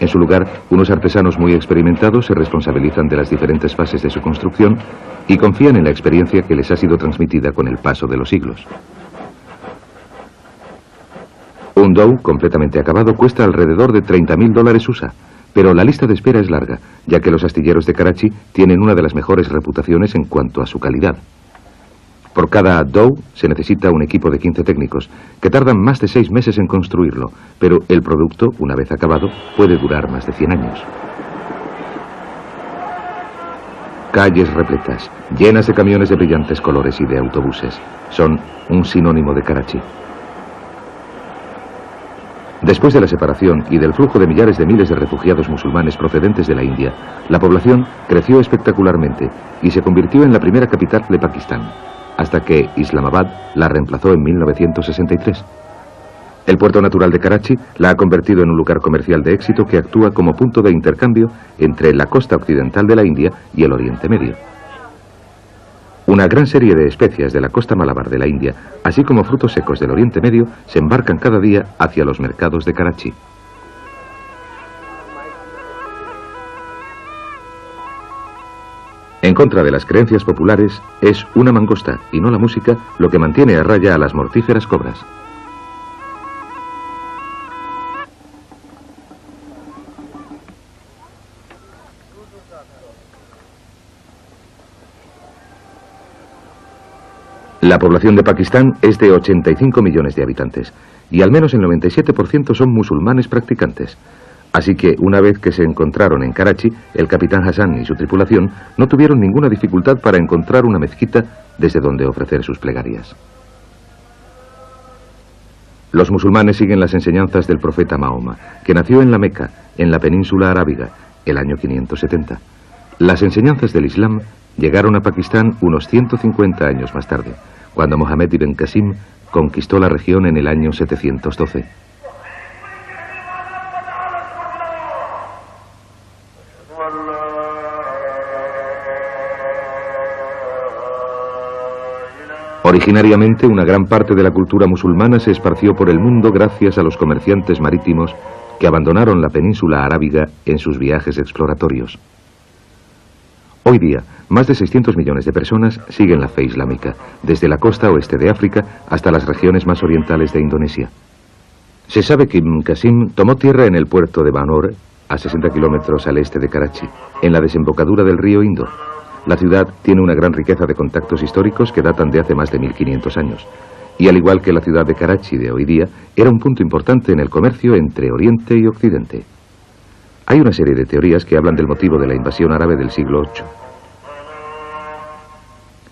En su lugar, unos artesanos muy experimentados se responsabilizan de las diferentes fases de su construcción y confían en la experiencia que les ha sido transmitida con el paso de los siglos. Un dhow completamente acabado cuesta alrededor de $30.000 USA, pero la lista de espera es larga, ya que los astilleros de Karachi tienen una de las mejores reputaciones en cuanto a su calidad. Por cada dhow se necesita un equipo de 15 técnicos, que tardan más de 6 meses en construirlo, pero el producto, una vez acabado, puede durar más de 100 años. Calles repletas, llenas de camiones de brillantes colores y de autobuses, son un sinónimo de Karachi. Después de la separación y del flujo de millares de miles de refugiados musulmanes procedentes de la India, la población creció espectacularmente y se convirtió en la primera capital de Pakistán, hasta que Islamabad la reemplazó en 1963. El puerto natural de Karachi la ha convertido en un lugar comercial de éxito que actúa como punto de intercambio entre la costa occidental de la India y el Oriente Medio. Una gran serie de especias de la costa malabar de la India, así como frutos secos del Oriente Medio, se embarcan cada día hacia los mercados de Karachi. En contra de las creencias populares, es una mangosta y no la música lo que mantiene a raya a las mortíferas cobras. La población de Pakistán es de 85 millones de habitantes y al menos el 97% son musulmanes practicantes. Así que, una vez que se encontraron en Karachi, el capitán Hassan y su tripulación no tuvieron ninguna dificultad para encontrar una mezquita desde donde ofrecer sus plegarias. Los musulmanes siguen las enseñanzas del profeta Mahoma, que nació en la Meca, en la península arábiga, el año 570. Las enseñanzas del Islam llegaron a Pakistán unos 150 años más tarde, cuando Mohammed ibn Qasim conquistó la región en el año 712. Originariamente, una gran parte de la cultura musulmana se esparció por el mundo gracias a los comerciantes marítimos que abandonaron la península arábiga en sus viajes exploratorios. Hoy día, más de 600 millones de personas siguen la fe islámica, desde la costa oeste de África hasta las regiones más orientales de Indonesia. Se sabe que Ibn Qasim tomó tierra en el puerto de Banor, a 60 kilómetros al este de Karachi, en la desembocadura del río Indo. La ciudad tiene una gran riqueza de contactos históricos que datan de hace más de 1500 años. Y al igual que la ciudad de Karachi de hoy día, era un punto importante en el comercio entre Oriente y Occidente. Hay una serie de teorías que hablan del motivo de la invasión árabe del siglo VIII.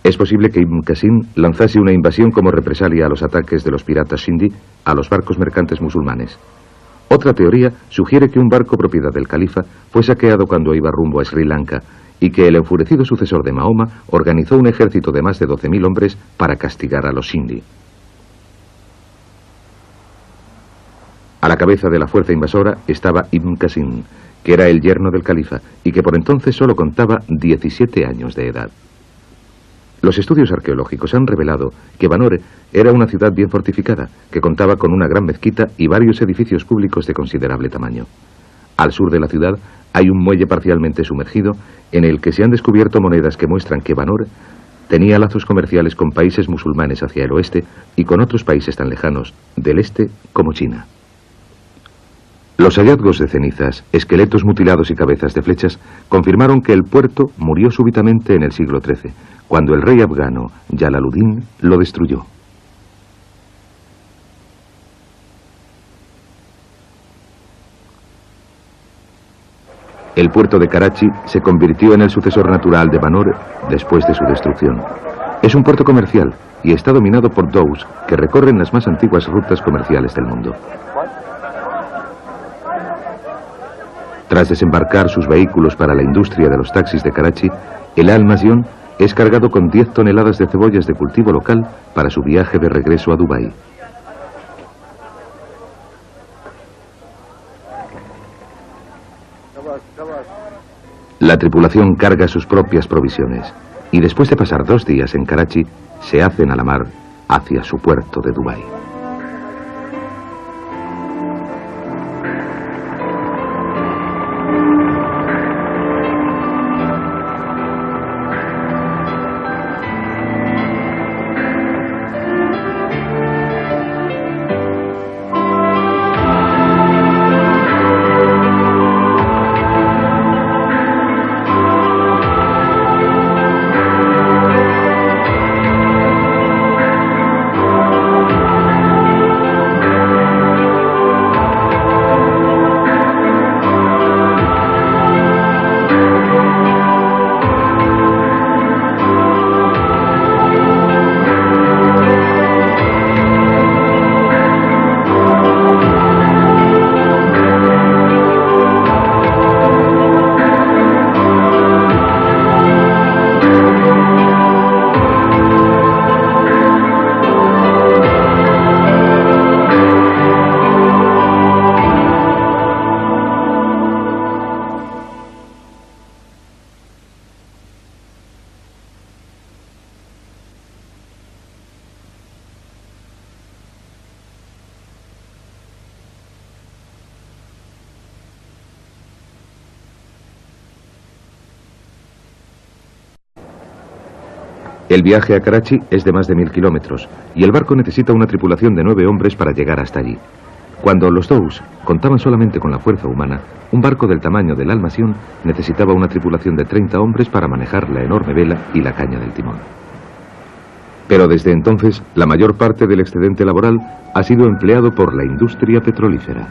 Es posible que Ibn Qasim lanzase una invasión como represalia a los ataques de los piratas Sindhi a los barcos mercantes musulmanes. Otra teoría sugiere que un barco propiedad del califa fue saqueado cuando iba rumbo a Sri Lanka y que el enfurecido sucesor de Mahoma organizó un ejército de más de 12.000 hombres para castigar a los Sindhi. A la cabeza de la fuerza invasora estaba Ibn Qasim, que era el yerno del califa y que por entonces solo contaba 17 años de edad. Los estudios arqueológicos han revelado que Banor era una ciudad bien fortificada, que contaba con una gran mezquita y varios edificios públicos de considerable tamaño. Al sur de la ciudad hay un muelle parcialmente sumergido en el que se han descubierto monedas que muestran que Banor tenía lazos comerciales con países musulmanes hacia el oeste y con otros países tan lejanos del este como China. Los hallazgos de cenizas, esqueletos mutilados y cabezas de flechas confirmaron que el puerto murió súbitamente en el siglo XIII, cuando el rey afgano Jalaluddin lo destruyó. El puerto de Karachi se convirtió en el sucesor natural de Banor después de su destrucción. Es un puerto comercial y está dominado por dhows que recorren las más antiguas rutas comerciales del mundo. Tras desembarcar sus vehículos para la industria de los taxis de Karachi, el Al-Masyon es cargado con 10 toneladas de cebollas de cultivo local para su viaje de regreso a Dubái. La tripulación carga sus propias provisiones y después de pasar 2 días en Karachi, se hacen a la mar hacia su puerto de Dubái. El viaje a Karachi es de más de 1000 kilómetros y el barco necesita una tripulación de 9 hombres para llegar hasta allí. Cuando los Dows contaban solamente con la fuerza humana, un barco del tamaño del Almación necesitaba una tripulación de 30 hombres para manejar la enorme vela y la caña del timón. Pero desde entonces, la mayor parte del excedente laboral ha sido empleado por la industria petrolífera.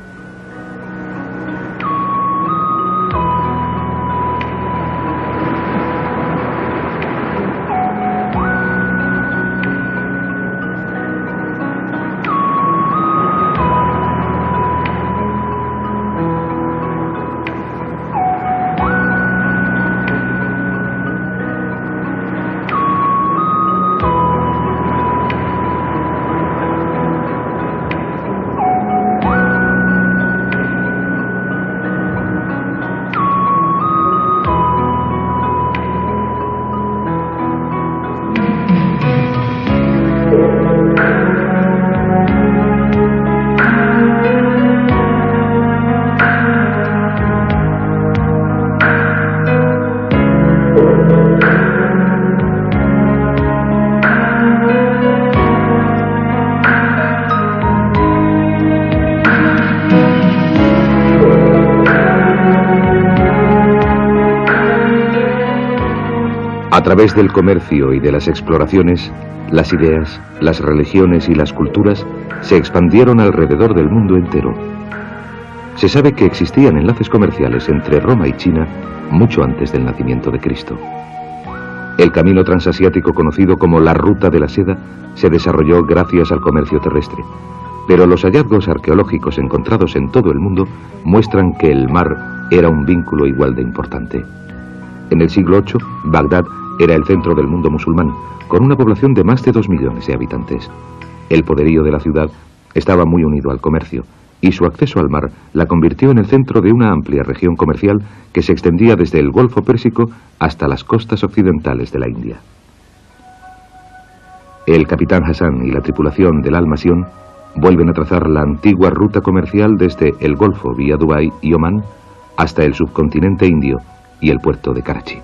A través del comercio y de las exploraciones, las ideas, las religiones y las culturas se expandieron alrededor del mundo entero. Se sabe que existían enlaces comerciales entre Roma y China mucho antes del nacimiento de Cristo. El camino transasiático conocido como la Ruta de la Seda se desarrolló gracias al comercio terrestre, pero los hallazgos arqueológicos encontrados en todo el mundo muestran que el mar era un vínculo igual de importante. En el siglo VIII, Bagdad era el centro del mundo musulmán, con una población de más de 2 millones de habitantes. El poderío de la ciudad estaba muy unido al comercio, y su acceso al mar la convirtió en el centro de una amplia región comercial que se extendía desde el Golfo Pérsico hasta las costas occidentales de la India. El capitán Hassan y la tripulación del Almación vuelven a trazar la antigua ruta comercial desde el Golfo vía Dubái y Omán hasta el subcontinente indio y el puerto de Karachi.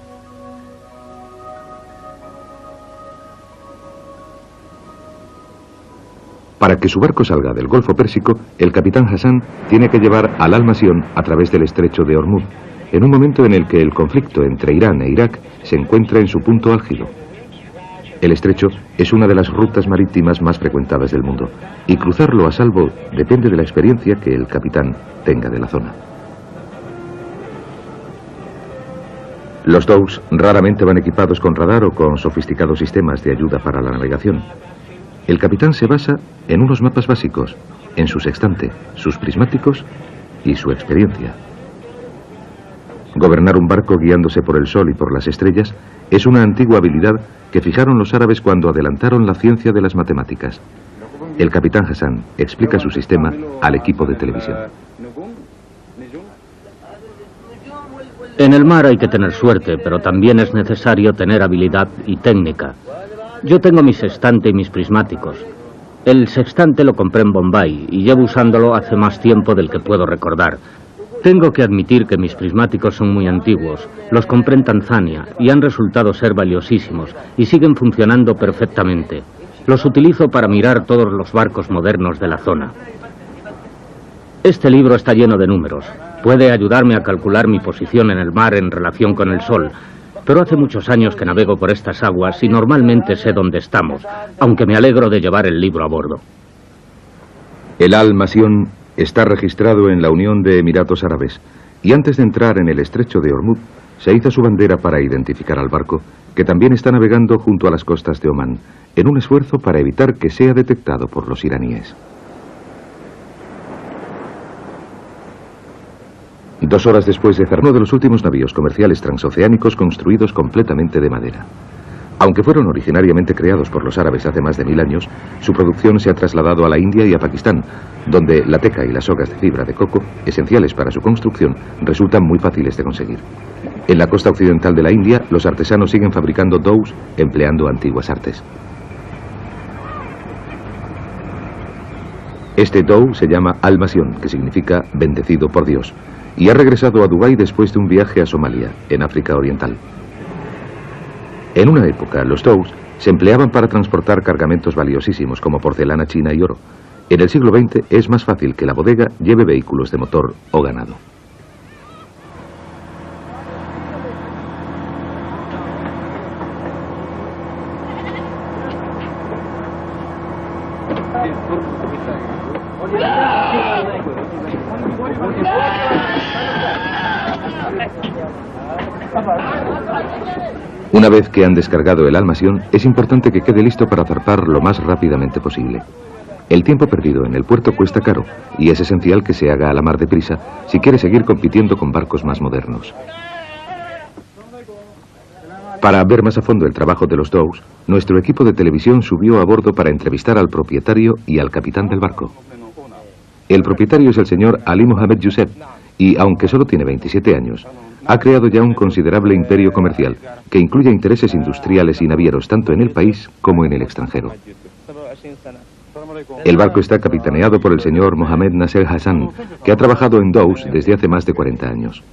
Para que su barco salga del Golfo Pérsico, el capitán Hassan tiene que llevar al Almación a través del estrecho de Hormuz, en un momento en el que el conflicto entre Irán e Irak se encuentra en su punto álgido. El estrecho es una de las rutas marítimas más frecuentadas del mundo, y cruzarlo a salvo depende de la experiencia que el capitán tenga de la zona. Los Dows raramente van equipados con radar o con sofisticados sistemas de ayuda para la navegación. El capitán se basa en unos mapas básicos, en su sextante, sus prismáticos y su experiencia. Gobernar un barco guiándose por el sol y por las estrellas es una antigua habilidad que fijaron los árabes cuando adelantaron la ciencia de las matemáticas. El capitán Hassan explica su sistema al equipo de televisión. En el mar hay que tener suerte, pero también es necesario tener habilidad y técnica. Yo tengo mi sextante y mis prismáticos. El sextante lo compré en Bombay y llevo usándolo hace más tiempo del que puedo recordar. Tengo que admitir que mis prismáticos son muy antiguos. Los compré en Tanzania y han resultado ser valiosísimos y siguen funcionando perfectamente. Los utilizo para mirar todos los barcos modernos de la zona. Este libro está lleno de números. Puede ayudarme a calcular mi posición en el mar en relación con el sol. Pero hace muchos años que navego por estas aguas y normalmente sé dónde estamos, aunque me alegro de llevar el libro a bordo. El Almación está registrado en la Unión de Emiratos Árabes y antes de entrar en el estrecho de Hormuz se iza su bandera para identificar al barco, que también está navegando junto a las costas de Omán, en un esfuerzo para evitar que sea detectado por los iraníes. 2 horas después de zarpar, uno de los últimos navíos comerciales transoceánicos construidos completamente de madera. Aunque fueron originariamente creados por los árabes hace más de 1000 años, su producción se ha trasladado a la India y a Pakistán, donde la teca y las sogas de fibra de coco, esenciales para su construcción, resultan muy fáciles de conseguir. En la costa occidental de la India, los artesanos siguen fabricando dows empleando antiguas artes. Este dow se llama Almación, que significa bendecido por Dios, y ha regresado a Dubái después de un viaje a Somalia, en África Oriental. En una época, los dows se empleaban para transportar cargamentos valiosísimos como porcelana china y oro. En el siglo XX es más fácil que la bodega lleve vehículos de motor o ganado. Una vez que han descargado el almasión, es importante que quede listo para zarpar lo más rápidamente posible. El tiempo perdido en el puerto cuesta caro y es esencial que se haga a la mar deprisa si quiere seguir compitiendo con barcos más modernos. Para ver más a fondo el trabajo de los Dows, nuestro equipo de televisión subió a bordo para entrevistar al propietario y al capitán del barco. El propietario es el señor Ali Mohamed Youssef y, aunque solo tiene 27 años, ha creado ya un considerable imperio comercial que incluye intereses industriales y navieros tanto en el país como en el extranjero. El barco está capitaneado por el señor Mohamed Nasser Hassan, que ha trabajado en Dows desde hace más de 40 años.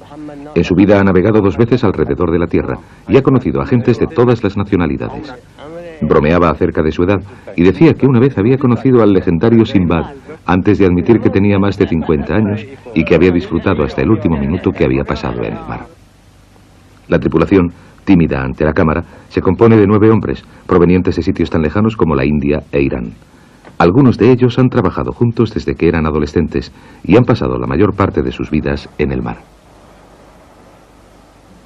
En su vida ha navegado 2 veces alrededor de la tierra y ha conocido a gentes de todas las nacionalidades. Bromeaba acerca de su edad y decía que una vez había conocido al legendario Sinbad antes de admitir que tenía más de 50 años y que había disfrutado hasta el último minuto que había pasado en el mar. La tripulación, tímida ante la cámara, se compone de 9 hombres, provenientes de sitios tan lejanos como la India e Irán. Algunos de ellos han trabajado juntos desde que eran adolescentes y han pasado la mayor parte de sus vidas en el mar.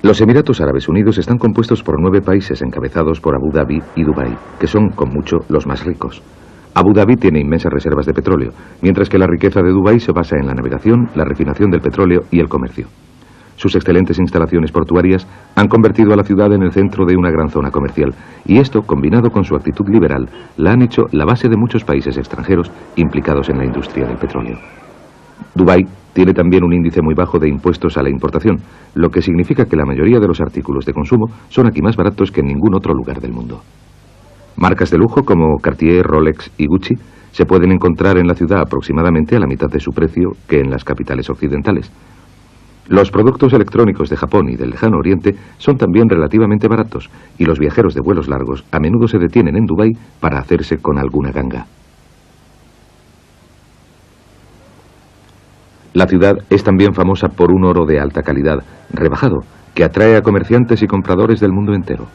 Los Emiratos Árabes Unidos están compuestos por 9 países encabezados por Abu Dhabi y Dubái, que son, con mucho, los más ricos. Abu Dhabi tiene inmensas reservas de petróleo, mientras que la riqueza de Dubái se basa en la navegación, la refinación del petróleo y el comercio. Sus excelentes instalaciones portuarias han convertido a la ciudad en el centro de una gran zona comercial, y esto, combinado con su actitud liberal, la han hecho la base de muchos países extranjeros implicados en la industria del petróleo. Dubái tiene también un índice muy bajo de impuestos a la importación, lo que significa que la mayoría de los artículos de consumo son aquí más baratos que en ningún otro lugar del mundo. Marcas de lujo como Cartier, Rolex y Gucci se pueden encontrar en la ciudad aproximadamente a la mitad de su precio que en las capitales occidentales. Los productos electrónicos de Japón y del Lejano Oriente son también relativamente baratos y los viajeros de vuelos largos a menudo se detienen en Dubái para hacerse con alguna ganga. La ciudad es también famosa por un oro de alta calidad, rebajado, que atrae a comerciantes y compradores del mundo entero.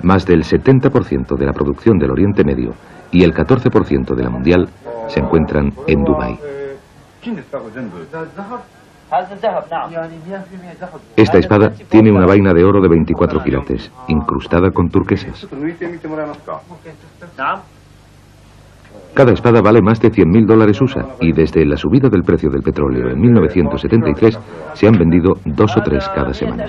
Más del 70% de la producción del Oriente Medio y el 14% de la mundial se encuentran en Dubái. Esta espada tiene una vaina de oro de 24 quilates, incrustada con turquesas. Cada espada vale más de $100.000 USA y desde la subida del precio del petróleo en 1973 se han vendido 2 o 3 cada semana.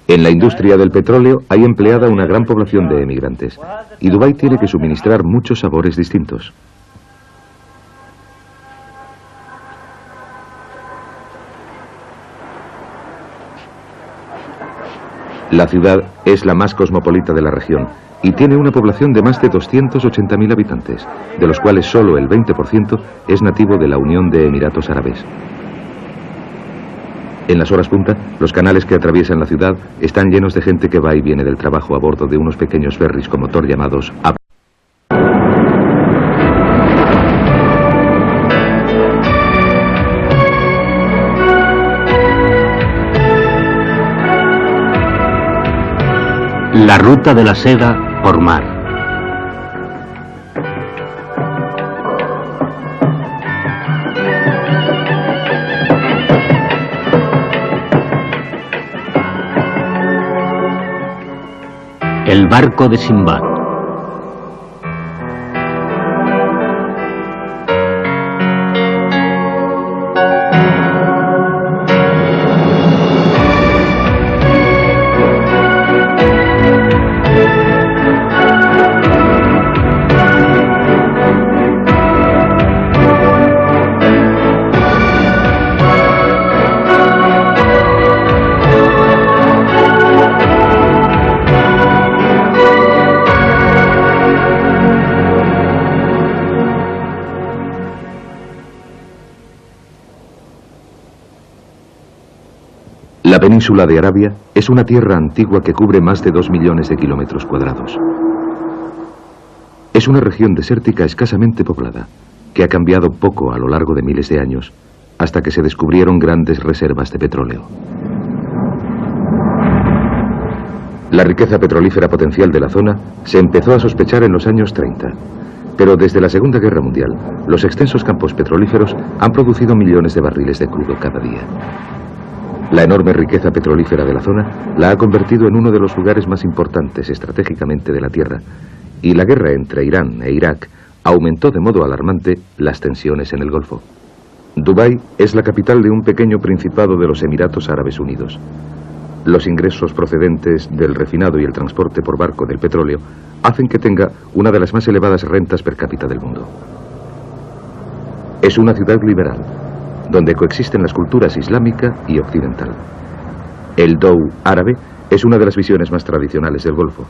En la industria del petróleo hay empleada una gran población de emigrantes y Dubái tiene que suministrar muchos sabores distintos. La ciudad es la más cosmopolita de la región y tiene una población de más de 280.000 habitantes, de los cuales solo el 20% es nativo de la Unión de Emiratos Árabes. En las horas punta, los canales que atraviesan la ciudad están llenos de gente que va y viene del trabajo a bordo de unos pequeños ferries con motor llamados Ab. La ruta de la seda por mar. El barco de Sinbad. La península de Arabia es una tierra antigua que cubre más de 2 millones de kilómetros cuadrados. Es una región desértica escasamente poblada, que ha cambiado poco a lo largo de miles de años, hasta que se descubrieron grandes reservas de petróleo. La riqueza petrolífera potencial de la zona se empezó a sospechar en los años 30, pero desde la Segunda Guerra Mundial, los extensos campos petrolíferos han producido millones de barriles de crudo cada día. La enorme riqueza petrolífera de la zona la ha convertido en uno de los lugares más importantes estratégicamente de la Tierra, y la guerra entre Irán e Irak aumentó de modo alarmante las tensiones en el Golfo. Dubái es la capital de un pequeño principado de los Emiratos Árabes Unidos. Los ingresos procedentes del refinado y el transporte por barco del petróleo hacen que tenga una de las más elevadas rentas per cápita del mundo. Es una ciudad liberal, donde coexisten las culturas islámica y occidental. El dhow árabe es una de las visiones más tradicionales del Golfo.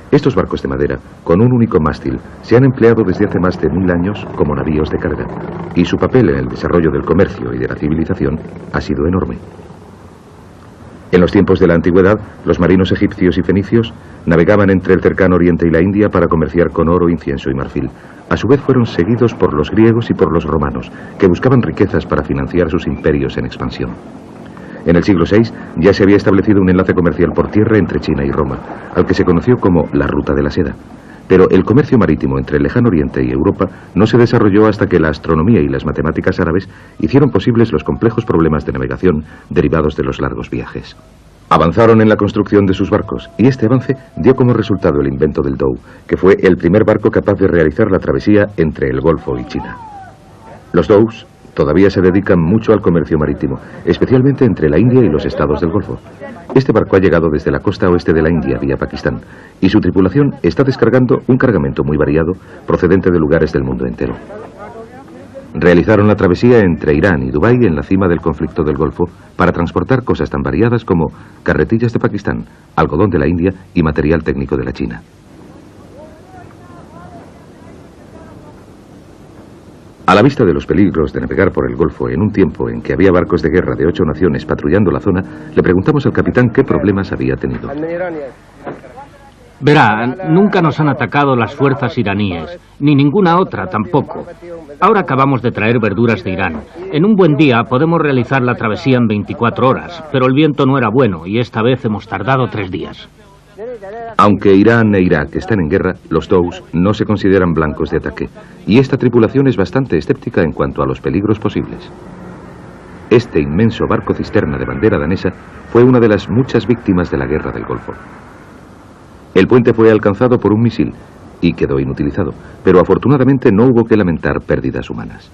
Estos barcos de madera, con un único mástil, se han empleado desde hace más de 1000 años como navíos de carga, y su papel en el desarrollo del comercio y de la civilización ha sido enorme. En los tiempos de la antigüedad, los marinos egipcios y fenicios navegaban entre el cercano Oriente y la India para comerciar con oro, incienso y marfil. A su vez fueron seguidos por los griegos y por los romanos, que buscaban riquezas para financiar sus imperios en expansión. En el siglo VI ya se había establecido un enlace comercial por tierra entre China y Roma, al que se conoció como la Ruta de la Seda. Pero el comercio marítimo entre el lejano Oriente y Europa no se desarrolló hasta que la astronomía y las matemáticas árabes hicieron posibles los complejos problemas de navegación derivados de los largos viajes. Avanzaron en la construcción de sus barcos, y este avance dio como resultado el invento del dhow, que fue el primer barco capaz de realizar la travesía entre el Golfo y China. Los dhows todavía se dedican mucho al comercio marítimo, especialmente entre la India y los estados del Golfo. Este barco ha llegado desde la costa oeste de la India vía Pakistán, y su tripulación está descargando un cargamento muy variado procedente de lugares del mundo entero. Realizaron la travesía entre Irán y Dubái en la cima del conflicto del Golfo para transportar cosas tan variadas como carretillas de Pakistán, algodón de la India y material técnico de la China. A la vista de los peligros de navegar por el Golfo en un tiempo en que había barcos de guerra de 8 naciones patrullando la zona, le preguntamos al capitán qué problemas había tenido. Verá, nunca nos han atacado las fuerzas iraníes, ni ninguna otra tampoco. Ahora acabamos de traer verduras de Irán. En un buen día podemos realizar la travesía en 24 horas, pero el viento no era bueno y esta vez hemos tardado 3 días. Aunque Irán e Irak están en guerra, los dhows no se consideran blancos de ataque, y esta tripulación es bastante escéptica en cuanto a los peligros posibles. Este inmenso barco cisterna de bandera danesa fue una de las muchas víctimas de la guerra del Golfo. El puente fue alcanzado por un misil y quedó inutilizado, pero afortunadamente no hubo que lamentar pérdidas humanas.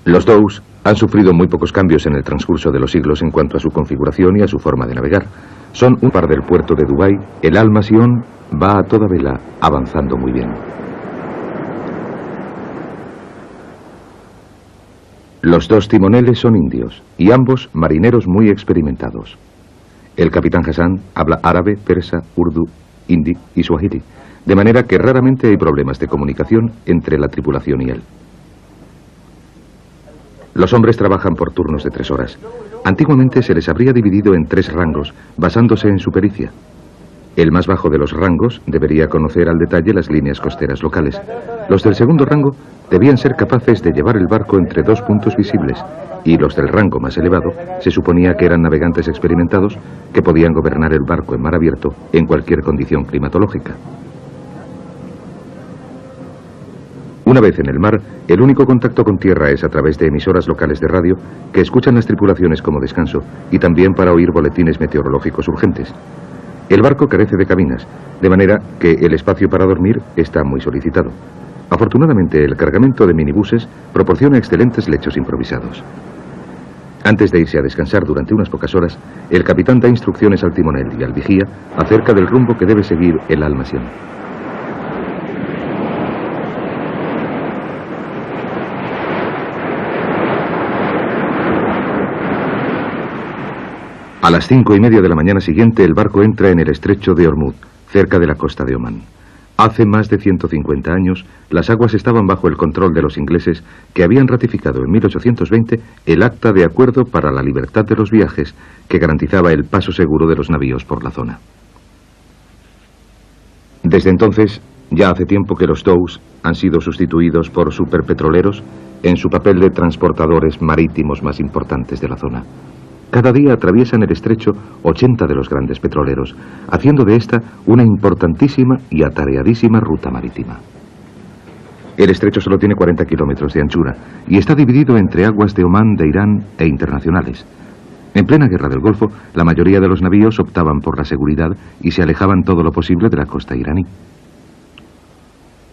Los dhows han sufrido muy pocos cambios en el transcurso de los siglos en cuanto a su configuración y a su forma de navegar. Son un par del puerto de Dubái. El Al Masyon va a toda vela, avanzando muy bien. Los dos timoneles son indios, y ambos marineros muy experimentados. El capitán Hassan habla árabe, persa, urdu, hindi y suajili, de manera que raramente hay problemas de comunicación entre la tripulación y él. Los hombres trabajan por turnos de 3 horas. Antiguamente se les habría dividido en 3 rangos, basándose en su pericia. El más bajo de los rangos debería conocer al detalle las líneas costeras locales. Los del segundo rango debían ser capaces de llevar el barco entre 2 puntos visibles, y los del rango más elevado se suponía que eran navegantes experimentados que podían gobernar el barco en mar abierto en cualquier condición climatológica. Una vez en el mar, el único contacto con tierra es a través de emisoras locales de radio que escuchan las tripulaciones como descanso y también para oír boletines meteorológicos urgentes. El barco carece de cabinas, de manera que el espacio para dormir está muy solicitado. Afortunadamente, el cargamento de minibuses proporciona excelentes lechos improvisados. Antes de irse a descansar durante unas pocas horas, el capitán da instrucciones al timonel y al vigía acerca del rumbo que debe seguir el Al Masyon. A las 5:30 de la mañana siguiente, el barco entra en el estrecho de Ormuz, cerca de la costa de Omán. Hace más de 150 años, las aguas estaban bajo el control de los ingleses, que habían ratificado en 1820 el Acta de Acuerdo para la Libertad de los Viajes, que garantizaba el paso seguro de los navíos por la zona. Desde entonces, ya hace tiempo que los Dows han sido sustituidos por superpetroleros en su papel de transportadores marítimos más importantes de la zona. Cada día atraviesan el estrecho 80 de los grandes petroleros, haciendo de esta una importantísima y atareadísima ruta marítima. El estrecho solo tiene 40 kilómetros de anchura y está dividido entre aguas de Omán, de Irán e internacionales. En plena guerra del Golfo, la mayoría de los navíos optaban por la seguridad y se alejaban todo lo posible de la costa iraní.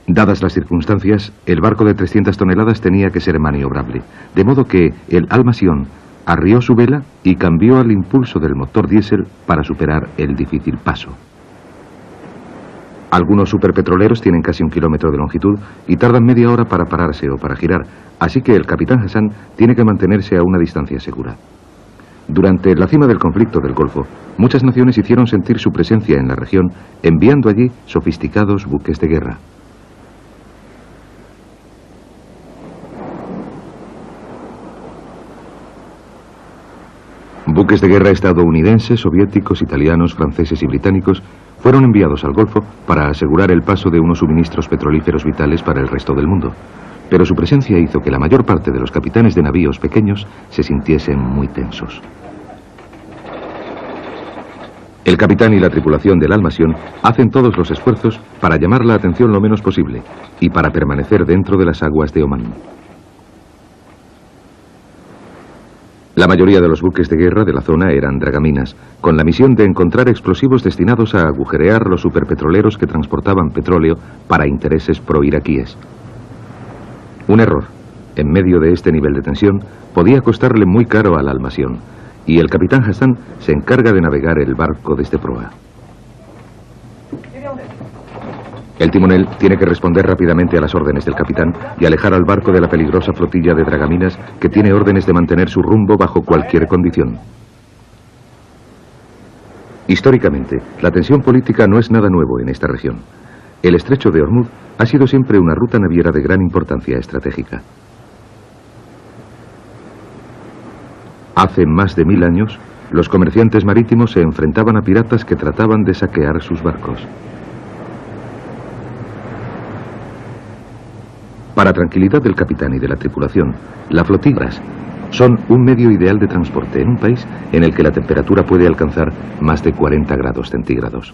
Dadas las circunstancias, el barco de 300 toneladas tenía que ser maniobrable, de modo que el Almasion arrió su vela y cambió al impulso del motor diésel para superar el difícil paso. Algunos superpetroleros tienen casi 1 kilómetro de longitud y tardan media hora para pararse o para girar, así que el capitán Hassan tiene que mantenerse a una distancia segura. Durante la cima del conflicto del Golfo, muchas naciones hicieron sentir su presencia en la región, enviando allí sofisticados buques de guerra. Buques de guerra estadounidenses, soviéticos, italianos, franceses y británicos fueron enviados al Golfo para asegurar el paso de unos suministros petrolíferos vitales para el resto del mundo. Pero su presencia hizo que la mayor parte de los capitanes de navíos pequeños se sintiesen muy tensos. El capitán y la tripulación del Almasion hacen todos los esfuerzos para llamar la atención lo menos posible y para permanecer dentro de las aguas de Omán. La mayoría de los buques de guerra de la zona eran dragaminas, con la misión de encontrar explosivos destinados a agujerear los superpetroleros que transportaban petróleo para intereses pro-iraquíes. Un error, en medio de este nivel de tensión, podía costarle muy caro al Almasion, y el capitán Hassan se encarga de navegar el barco desde proa. El timonel tiene que responder rápidamente a las órdenes del capitán y alejar al barco de la peligrosa flotilla de dragaminas que tiene órdenes de mantener su rumbo bajo cualquier condición. Históricamente, la tensión política no es nada nuevo en esta región. El estrecho de Ormuz ha sido siempre una ruta naviera de gran importancia estratégica. Hace más de 1000 años, los comerciantes marítimos se enfrentaban a piratas que trataban de saquear sus barcos. Para tranquilidad del capitán y de la tripulación, las flotillas son un medio ideal de transporte en un país en el que la temperatura puede alcanzar más de 40 grados centígrados.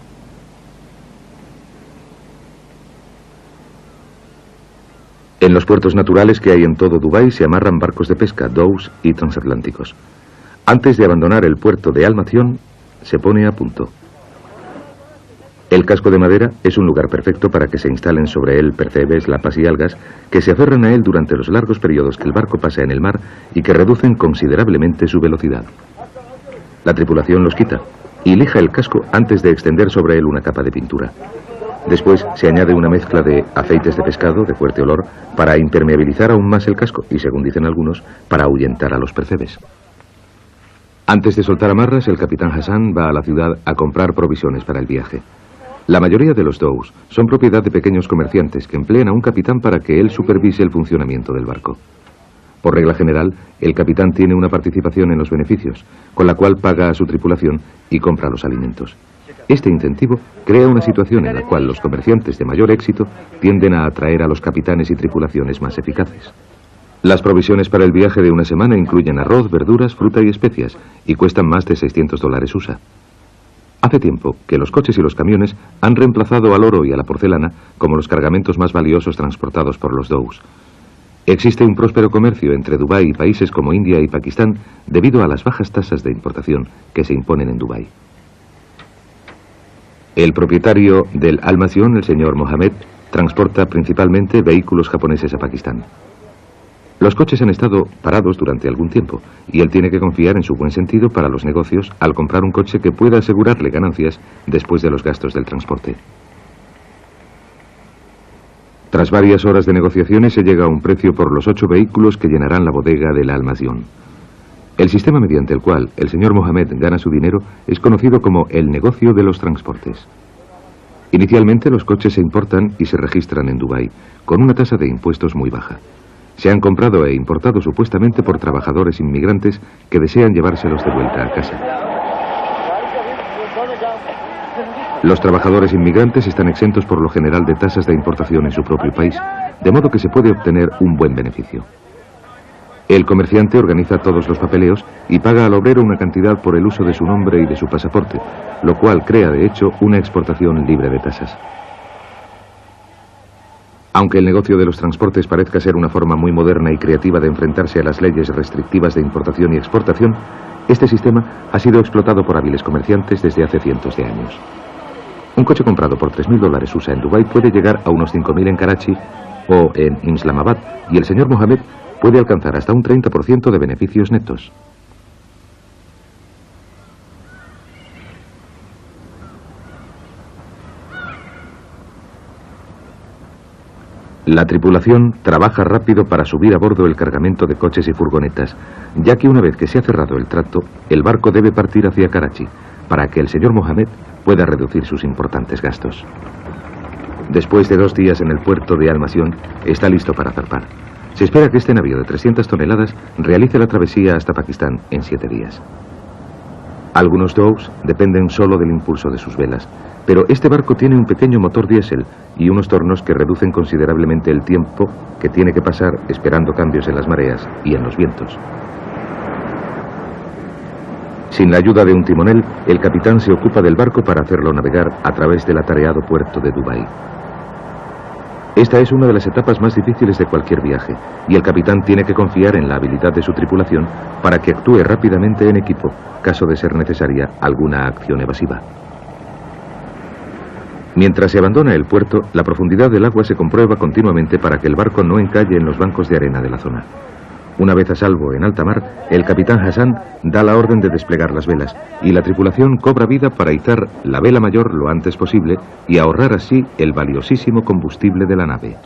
En los puertos naturales que hay en todo Dubái se amarran barcos de pesca, dows y transatlánticos. Antes de abandonar el puerto de Almación, se pone a punto. El casco de madera es un lugar perfecto para que se instalen sobre él percebes, lapas y algas que se aferran a él durante los largos periodos que el barco pasa en el mar y que reducen considerablemente su velocidad. La tripulación los quita y lija el casco antes de extender sobre él una capa de pintura. Después se añade una mezcla de aceites de pescado de fuerte olor para impermeabilizar aún más el casco y, según dicen algunos, para ahuyentar a los percebes. Antes de soltar amarras, el capitán Hassan va a la ciudad a comprar provisiones para el viaje. La mayoría de los dows son propiedad de pequeños comerciantes que emplean a un capitán para que él supervise el funcionamiento del barco. Por regla general, el capitán tiene una participación en los beneficios, con la cual paga a su tripulación y compra los alimentos. Este incentivo crea una situación en la cual los comerciantes de mayor éxito tienden a atraer a los capitanes y tripulaciones más eficaces. Las provisiones para el viaje de una semana incluyen arroz, verduras, fruta y especias, y cuestan más de $600 USA. Hace tiempo que los coches y los camiones han reemplazado al oro y a la porcelana como los cargamentos más valiosos transportados por los dows. Existe un próspero comercio entre Dubái y países como India y Pakistán debido a las bajas tasas de importación que se imponen en Dubái. El propietario del Almasion, el señor Mohammed, transporta principalmente vehículos japoneses a Pakistán. Los coches han estado parados durante algún tiempo y él tiene que confiar en su buen sentido para los negocios al comprar un coche que pueda asegurarle ganancias después de los gastos del transporte. Tras varias horas de negociaciones se llega a un precio por los 8 vehículos que llenarán la bodega del Almasion. El sistema mediante el cual el señor Mohammed gana su dinero es conocido como el negocio de los transportes. Inicialmente los coches se importan y se registran en Dubái, con una tasa de impuestos muy baja. Se han comprado e importado supuestamente por trabajadores inmigrantes que desean llevárselos de vuelta a casa. Los trabajadores inmigrantes están exentos por lo general de tasas de importación en su propio país, de modo que se puede obtener un buen beneficio. El comerciante organiza todos los papeleos y paga al obrero una cantidad por el uso de su nombre y de su pasaporte, lo cual crea de hecho una exportación libre de tasas. Aunque el negocio de los transportes parezca ser una forma muy moderna y creativa de enfrentarse a las leyes restrictivas de importación y exportación, este sistema ha sido explotado por hábiles comerciantes desde hace cientos de años. Un coche comprado por $3.000 USA en Dubái puede llegar a unos 5.000 en Karachi o en Islamabad, y el señor Mohamed puede alcanzar hasta un 30% de beneficios netos. La tripulación trabaja rápido para subir a bordo el cargamento de coches y furgonetas, ya que una vez que se ha cerrado el trato, el barco debe partir hacia Karachi, para que el señor Mohamed pueda reducir sus importantes gastos. Después de 2 días en el puerto de Al-Masión, está listo para zarpar. Se espera que este navío de 300 toneladas realice la travesía hasta Pakistán en 7 días. Algunos dows dependen solo del impulso de sus velas, pero este barco tiene un pequeño motor diésel y unos tornos que reducen considerablemente el tiempo que tiene que pasar esperando cambios en las mareas y en los vientos. Sin la ayuda de un timonel, el capitán se ocupa del barco para hacerlo navegar a través del atareado puerto de Dubái. Esta es una de las etapas más difíciles de cualquier viaje, y el capitán tiene que confiar en la habilidad de su tripulación para que actúe rápidamente en equipo, caso de ser necesaria alguna acción evasiva. Mientras se abandona el puerto, la profundidad del agua se comprueba continuamente para que el barco no encalle en los bancos de arena de la zona. Una vez a salvo en alta mar, el capitán Hassan da la orden de desplegar las velas, y la tripulación cobra vida para izar la vela mayor lo antes posible y ahorrar así el valiosísimo combustible de la nave.